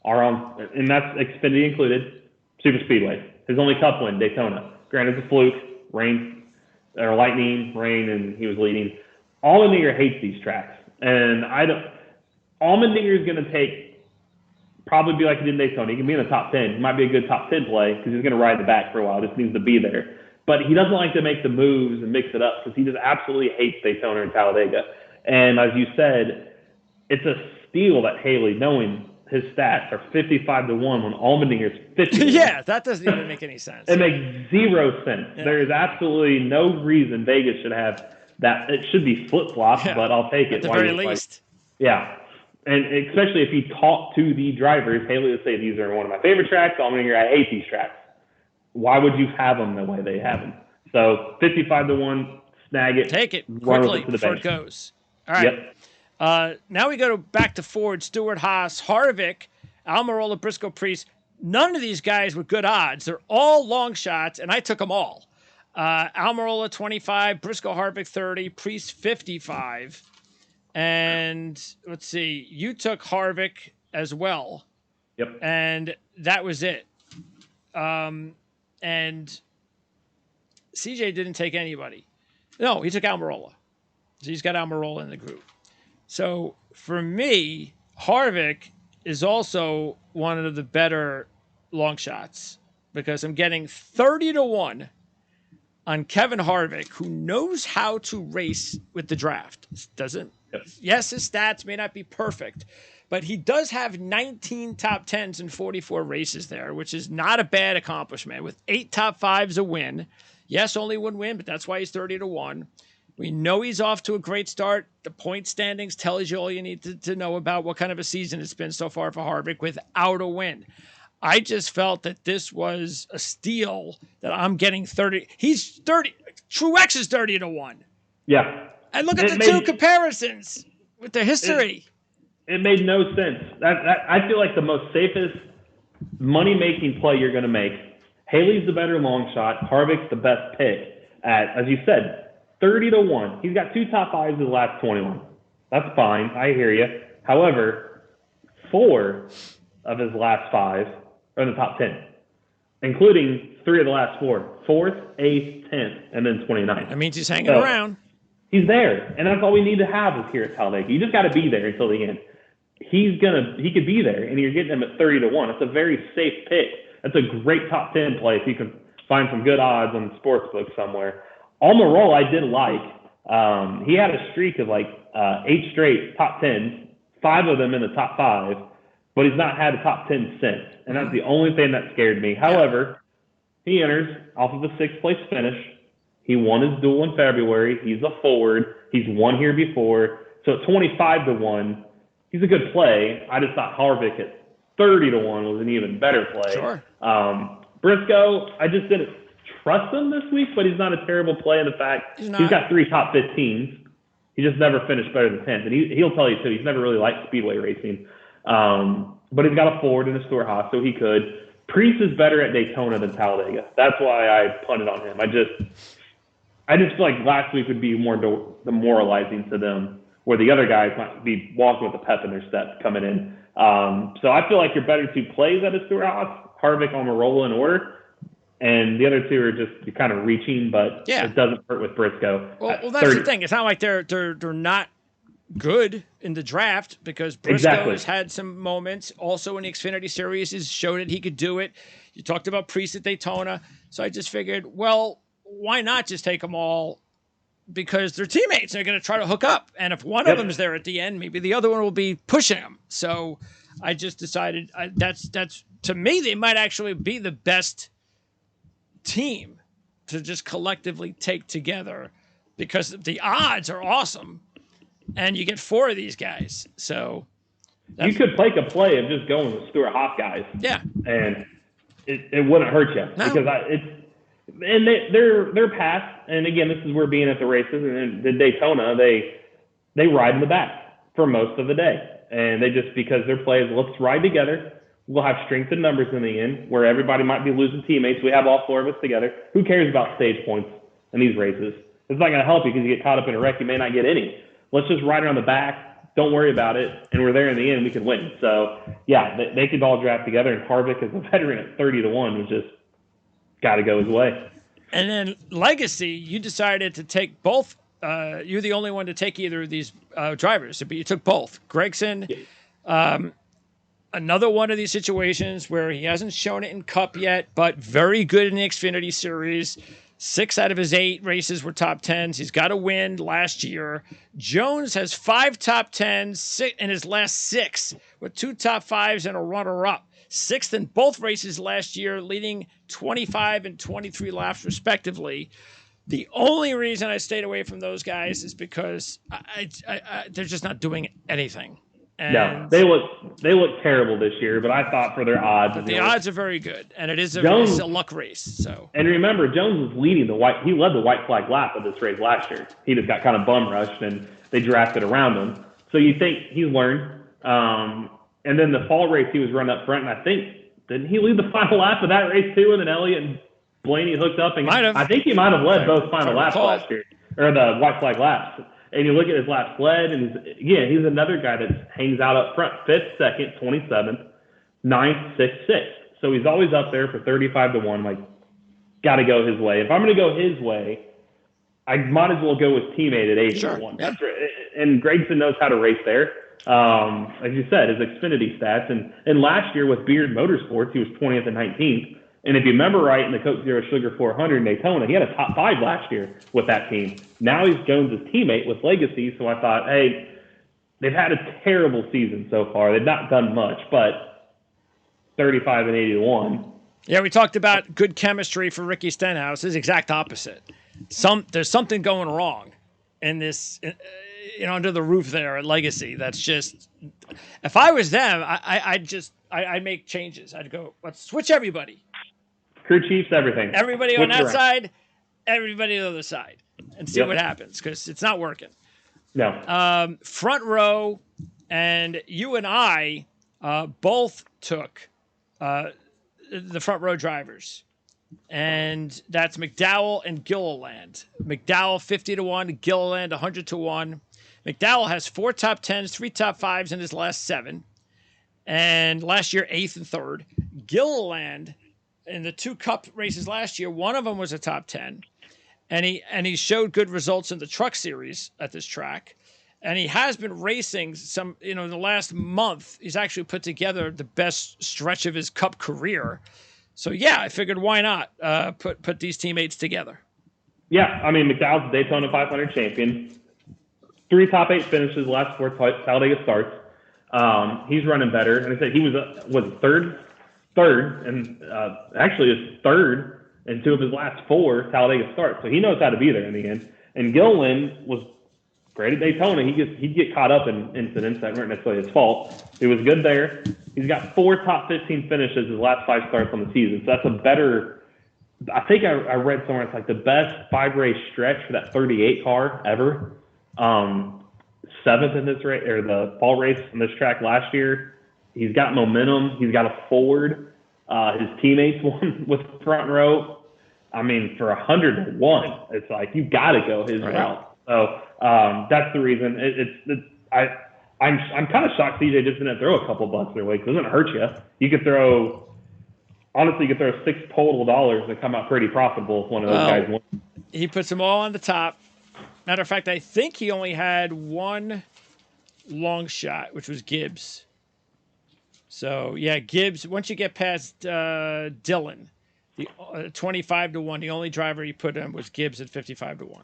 are on, and that's Xfinity included, Super Speedway. His only Cup win, Daytona. Granted, it's a fluke, lightning, rain, and he was leading. Allmendinger hates these tracks, and Allmendinger is going to probably be like he did in Daytona. He can be in the top 10. He might be a good top 10 play because he's going to ride the back for a while. Just needs to be there. But he doesn't like to make the moves and mix it up because he just absolutely hates Daytona and Talladega. And as you said, it's a steal that Haley, knowing his stats, are 55-1 when Allmendinger's 50. Yeah, that doesn't even make any sense. It makes 0 sense. Yeah. There is absolutely no reason Vegas should have that. It should be flip-flopped, but I'll take it. At the very least. Yeah. And especially if you talk to the drivers, Haley would say, these are one of my favorite tracks. Allmendinger, I hate these tracks. Why would you have them the way they have them? So 55-1, snag it. Take it quickly before it goes. All right. Yep. Now we go back to Ford, Stewart Haas, Harvick, Almirola, Briscoe Priest. None of these guys with good odds. They're all long shots, and I took them all. Almirola 25, Briscoe Harvick 30, Priest 55. And let's see, you took Harvick as well. Yep. And that was it. And CJ didn't take anybody. No, he took Almirola. So he's got Almirola in the group. So for me, Harvick is also one of the better long shots because I'm getting 30-1 on Kevin Harvick, who knows how to race with the draft. Doesn't, yes, his stats may not be perfect, but he does have 19 top 10s and 44 races there, which is not a bad accomplishment. With 8 top 5s a win. Yes, only one win, but that's why he's 30-1. We know he's off to a great start. The point standings tells you all you need to know about what kind of a season it's been so far for Harvick without a win. I just felt that this was a steal that I'm getting 30. He's 30. Truex is 30-1. Yeah. And look at the two comparisons with the history. It made no sense. I feel like the most safest money-making play you're going to make. Haley's the better long shot. Harvick's the best pick at, as you said, 30-1. He's got 2 top 5s in the last 21. That's fine. I hear you. However, 4 of his last 5 are in the top 10, including 3 of the last 4. 4th, 8th, 10th, and then 29th. That means he's hanging around. He's there, and that's all we need to have is here at Talladega. You just got to be there until the end. He could be there, and you're getting him at 30-1. It's a very safe pick. That's a great top 10 play if you can find some good odds on the sports book somewhere. Almirola, I did like. He had a streak of 8 straight top 10s, 5 of them in the top 5, but he's not had a top 10 since, and that's the only thing that scared me. However, he enters off of a 6th place finish. He won his duel in February. He's a forward. He's won here before. So at 25-1, he's a good play. I just thought Harvick at 30-1 was an even better play. Sure. Briscoe, I just didn't trust him this week, but he's not a terrible play in the fact he's got 3 top 15s. He just never finished better than 10th. And he'll tell you, too, he's never really liked speedway racing. But he's got a Ford and a Stewart-Haas, so he could. Priest is better at Daytona than Talladega. That's why I punted on him. I just feel like last week would be more demoralizing to them, where the other guys might be walking with a pep in their step coming in. So I feel like your better 2 plays at a Stewart-Haas, Harvick, Almirola in order. And the other 2 are just kind of reaching, but it doesn't hurt with Briscoe. Well, that's the thing. It's not like they're not good in the draft because Briscoe has had some moments. Also in the Xfinity Series, has showed that he could do it. You talked about Priest at Daytona. So I just figured, well, why not just take them all? Because they're teammates. They're going to try to hook up. And if one of them is there at the end, maybe the other one will be pushing them. So I just decided that's to me, they might actually be the best team to just collectively take together because the odds are awesome and you get 4 of these guys. So you could make a play of just going with Stewart-Haas guys. Yeah. And it wouldn't hurt you because they're past. And again, this is where being at the races and the Daytona, they ride in the back for most of the day. And they just, because their play is let's ride together. We'll have strength in numbers in the end where everybody might be losing teammates. We have all 4 of us together. Who cares about stage points in these races? It's not going to help you because you get caught up in a wreck. You may not get any. Let's just ride around the back. Don't worry about it. And we're there in the end. We can win. So, yeah, they could all draft together. And Harvick as a veteran at 30-1 was just got to go his way. And then Legacy, you decided to take both. You're the only one to take either of these drivers. But you took both. Gregson, another one of these situations where he hasn't shown it in Cup yet, but very good in the Xfinity Series. 6 out of his 8 races were top 10s. He's got a win last year. Jones has 5 top 10s in his last 6 with 2 top 5s and a runner-up. 6th in both races last year, leading 25 and 23 laps respectively. The only reason I stayed away from those guys is because they're just not doing anything. And no, they look terrible this year, but I thought for their odds. But the odds are very good, and it is a luck race. So, and remember, Jones was leading he led the white flag lap of this race last year. He just got kind of bum rushed, and they drafted around him. So you think he's learned. And then the fall race, he was running up front, and I think didn't he lead the final lap of that race too? And then Elliott Blaney hooked up, and Might have. I think he might have led both final laps recall. last year, or the white flag laps. And you look at his last lead, and he's another guy that hangs out up front, 5th, 2nd, 27th, 9th, 6th, 6th. So he's always up there for 35 to 1. Like, got to go his way. If I'm going to go his way, I might as well go with teammate at 80 to 1. Yeah. That's right. And Gregson knows how to race there. As you said, his Xfinity stats. And last year with Beard Motorsports, he was 20th and 19th. And if you remember right, in the Coke Zero Sugar 400 in Daytona, he had a top 5 last year with that team. Now he's Jones' teammate with Legacy, so I thought, hey, they've had a terrible season so far. They've not done much, but 35 and 80 to 1. Yeah, we talked about good chemistry for Ricky Stenhouse. It's exact opposite. There's something going wrong in this, under the roof there at Legacy. That's just, if I was them, I'd make changes. I'd go, let's switch everybody. Crew chiefs, everything. Everybody on that side, everybody on the other side, and see what happens, because it's not working. No. Front row, and you and I both took the front row drivers, and that's McDowell and Gilliland. McDowell 50 to 1, Gilliland 100 to 1. McDowell has 4 top 10s, 3 top 5s in his last 7, and last year 8th and 3rd. Gilliland, in the 2 Cup races last year, one of them was a top 10, and he showed good results in the Truck Series at this track. And he has been racing some, in the last month, he's actually put together the best stretch of his Cup career. So, yeah, I figured why not put these teammates together. Yeah, I mean, McDowell's a Daytona 500 champion. 3 top 8 finishes, last 4 Talladega starts. He's running better. And I said he was third, and actually is third in 2 of his last 4 Talladega starts. So he knows how to be there in the end. And Gilliland was great at Daytona. He'd get caught up in incidents that weren't necessarily his fault. He was good there. He's got 4 top 15 finishes his last 5 starts on the season. So that's a better, I think I read somewhere it's like the best 5-race stretch for that 38 car ever. 7th in this race, or the fall race on this track last year. He's got momentum. He's got a forward. His teammates won with front row. I mean, for 100 to 1, it's like you got to go his route. So that's the reason. I'm kind of shocked CJ just didn't throw a couple bucks their way, because it doesn't hurt you. You could throw 6 total dollars and come out pretty profitable if one of those guys won. He puts them all on the top. Matter of fact, I think he only had 1 long shot, which was Gibbs. So, yeah, Gibbs, once you get past Dillon, the 25 to 1, the only driver he put in was Gibbs at 55 to 1.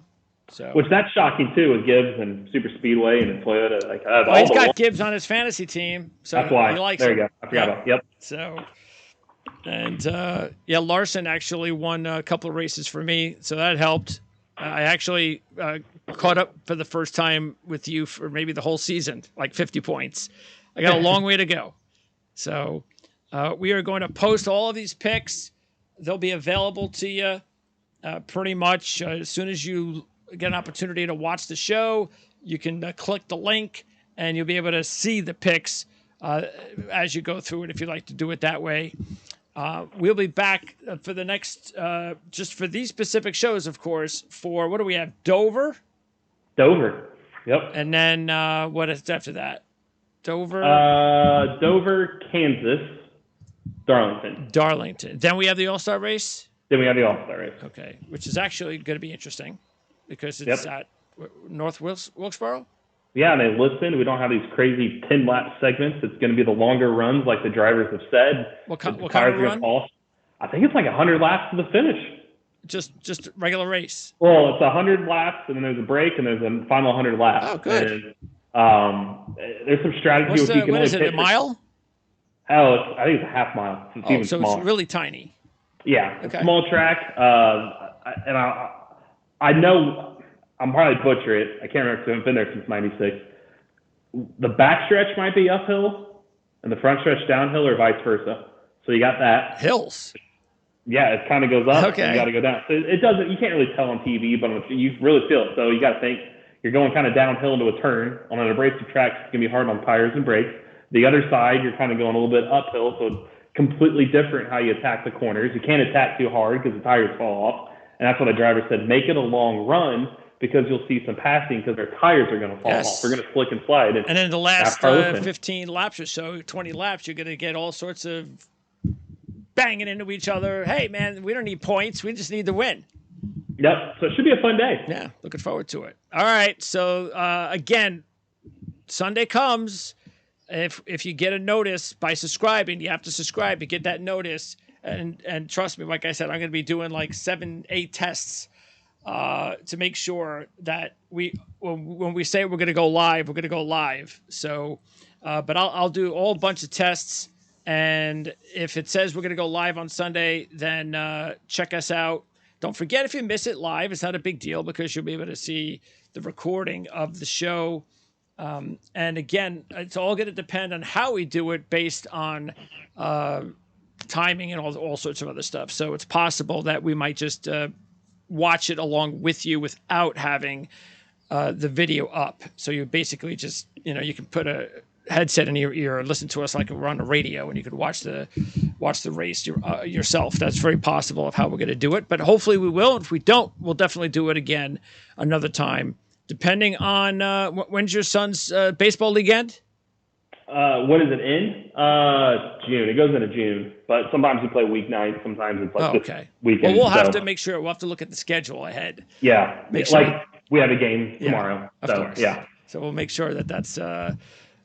So, which that's shocking too, with Gibbs and Super Speedway and Toyota. He's got Gibbs on his fantasy team, so that's why. He likes there him. You go. I forgot about. Yep. So, and Larson actually won a couple of races for me, so that helped. I actually caught up for the first time with you for maybe the whole season, like 50 points. I got a long way to go. So we are going to post all of these picks. They'll be available to you pretty much as soon as you get an opportunity to watch the show. You can click the link, and you'll be able to see the picks as you go through it if you'd like to do it that way. We'll be back for the next, just for these specific shows, of course, for, what do we have, Dover? Yep. And then what is after that? Dover, Kansas, Darlington. Then we have the All-Star race? Then we have the All-Star race. Okay, which is actually going to be interesting because it's at North Wilkesboro? Yeah, and they listen. We don't have these crazy 10-lap segments. It's going to be the longer runs, like the drivers have said. What kind of run? I think it's like 100 laps to the finish. Just regular race? Well, it's 100 laps, and then there's a break, and there's a final 100 laps. Oh, good. And, there's some strategy. What is it, a mile? I think it's a half mile. It's even smaller. It's really tiny. Yeah, okay. Small track. And I know I'm probably butcher it. I can't remember because I haven't been there since '96. The back stretch might be uphill, and the front stretch downhill, or vice versa. So you got that. Hills. Yeah, it kind of goes up. Okay. And you got to go down. So it doesn't. You can't really tell on TV, but you really feel it. So you got to think you're going kind of downhill into a turn on an abrasive track. It's gonna be hard on tires and brakes. The other side, you're kind of going a little bit uphill, so completely different how you attack the corners. You can't attack too hard because the tires fall off. And that's what the driver said, make it a long run because you'll see some passing because their tires are going to fall off. They're going to slick and slide. And then the last 15 laps or so, 20 laps, you're going to get all sorts of banging into each other. Hey, man, we don't need points. We just need to win. Yep. So it should be a fun day. Yeah, looking forward to it. All right. So, again, Sunday comes. If you get a notice by subscribing, you have to subscribe to get that notice. And trust me, like I said, I'm going to be doing like 7-8 tests to make sure that when we say we're going to go live, we're going to go live. So, but I'll do a bunch of tests. And if it says we're going to go live on Sunday, then check us out. Don't forget, if you miss it live, it's not a big deal because you'll be able to see the recording of the show. And again, it's all going to depend on how we do it based on timing and all sorts of other stuff. So it's possible that we might just watch it along with you without having the video up. So you basically just, you can put a headset in your ear and listen to us like we're on the radio, and you could watch the race yourself. That's very possible of how we're going to do it, but hopefully we will. If we don't, we'll definitely do it again another time, depending on when's your son's baseball league end? When does it end? June. It goes into June, but sometimes we play weeknights. Sometimes it's like this weekend. Well, we'll have to make sure. We'll have to look at the schedule ahead. Yeah. Make sure. Like we have a game tomorrow. Of course. Yeah. So we'll make sure that that's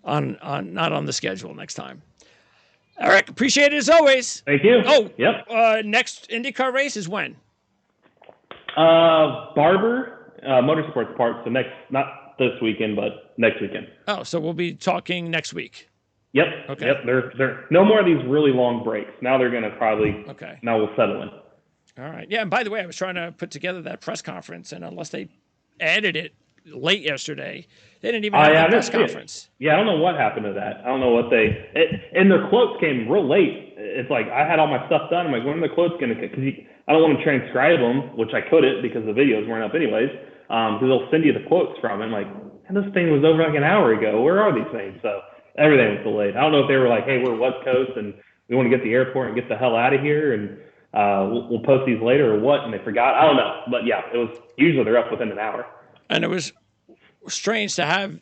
on not on the schedule next time. Eric, appreciate it as always. Thank you. Oh, yep. Next IndyCar race is when? Barber Motorsports Park. So not this weekend, but next weekend. Oh, so we'll be talking next week. Yep. Okay. Yep. There no more of these really long breaks. Now they're going to probably. Okay. Now we'll settle in. All right. Yeah. And by the way, I was trying to put together that press conference, and unless they added it late yesterday, they didn't even have a press conference. Yeah, I don't know what happened to that. I don't know what and their quotes came real late. It's like I had all my stuff done. I'm like, when are the quotes going to? Because I don't want to transcribe them, which I couldn't because the videos weren't up anyways. Because they'll send you the quotes from it. I'm like, and this thing was over like an hour ago. Where are these things? So everything was delayed. I don't know if they were like, hey, we're West Coast and we want to get to the airport and get the hell out of here, and we'll post these later or what, and they forgot. I don't know. But yeah, it was usually they're up within an hour. And it was strange to have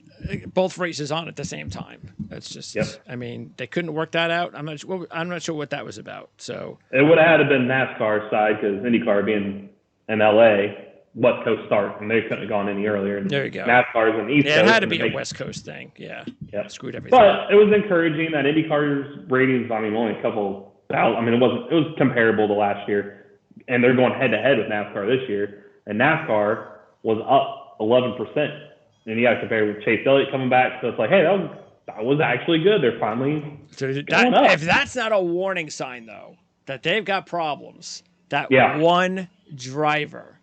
both races on at the same time. That's just, I mean, they couldn't work that out. I'm not sure what that was about. So it would have had to been NASCAR side because IndyCar being in LA, West Coast start, and they couldn't have gone any earlier. There you go. NASCAR's in East Coast. Yeah, it had to be a West Coast thing. Yeah. Screwed everything. But it was encouraging that IndyCar's ratings. I mean, only a couple. I mean, it was comparable to last year, and they're going head to head with NASCAR this year, and NASCAR was up 11%. And you got to compare with Chase Elliott coming back. So it's like, hey, that was actually good. They're finally going up. If that's not a warning sign, though, that they've got problems, that one driver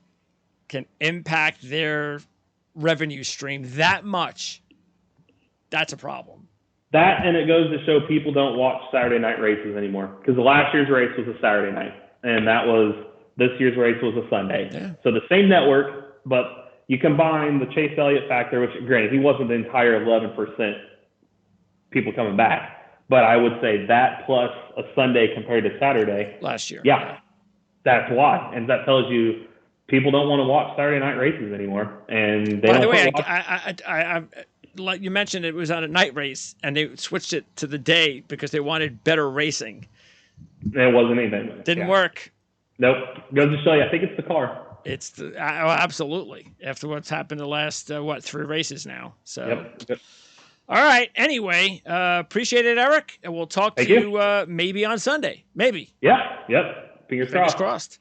can impact their revenue stream that much, that's a problem. That, and it goes to show people don't watch Saturday night races anymore. Because the last year's race was a Saturday night. And this year's race was a Sunday. Yeah. So the same network, but you combine the Chase Elliott factor, which granted, he wasn't the entire 11% people coming back. But I would say that plus a Sunday compared to Saturday. Last year. Yeah. That's why. And that tells you people don't want to watch Saturday night races anymore. And they By the don't way, I like you mentioned, it was on a night race, and they switched it to the day because they wanted better racing. It wasn't anything. Didn't work. Nope. Goes to show you, I think it's the car. It's absolutely after what's happened the last 3 races now. So, Yep. All right. Anyway, appreciate it, Eric, and we'll talk to you maybe on Sunday. Maybe. Yeah. Yep. Fingers crossed.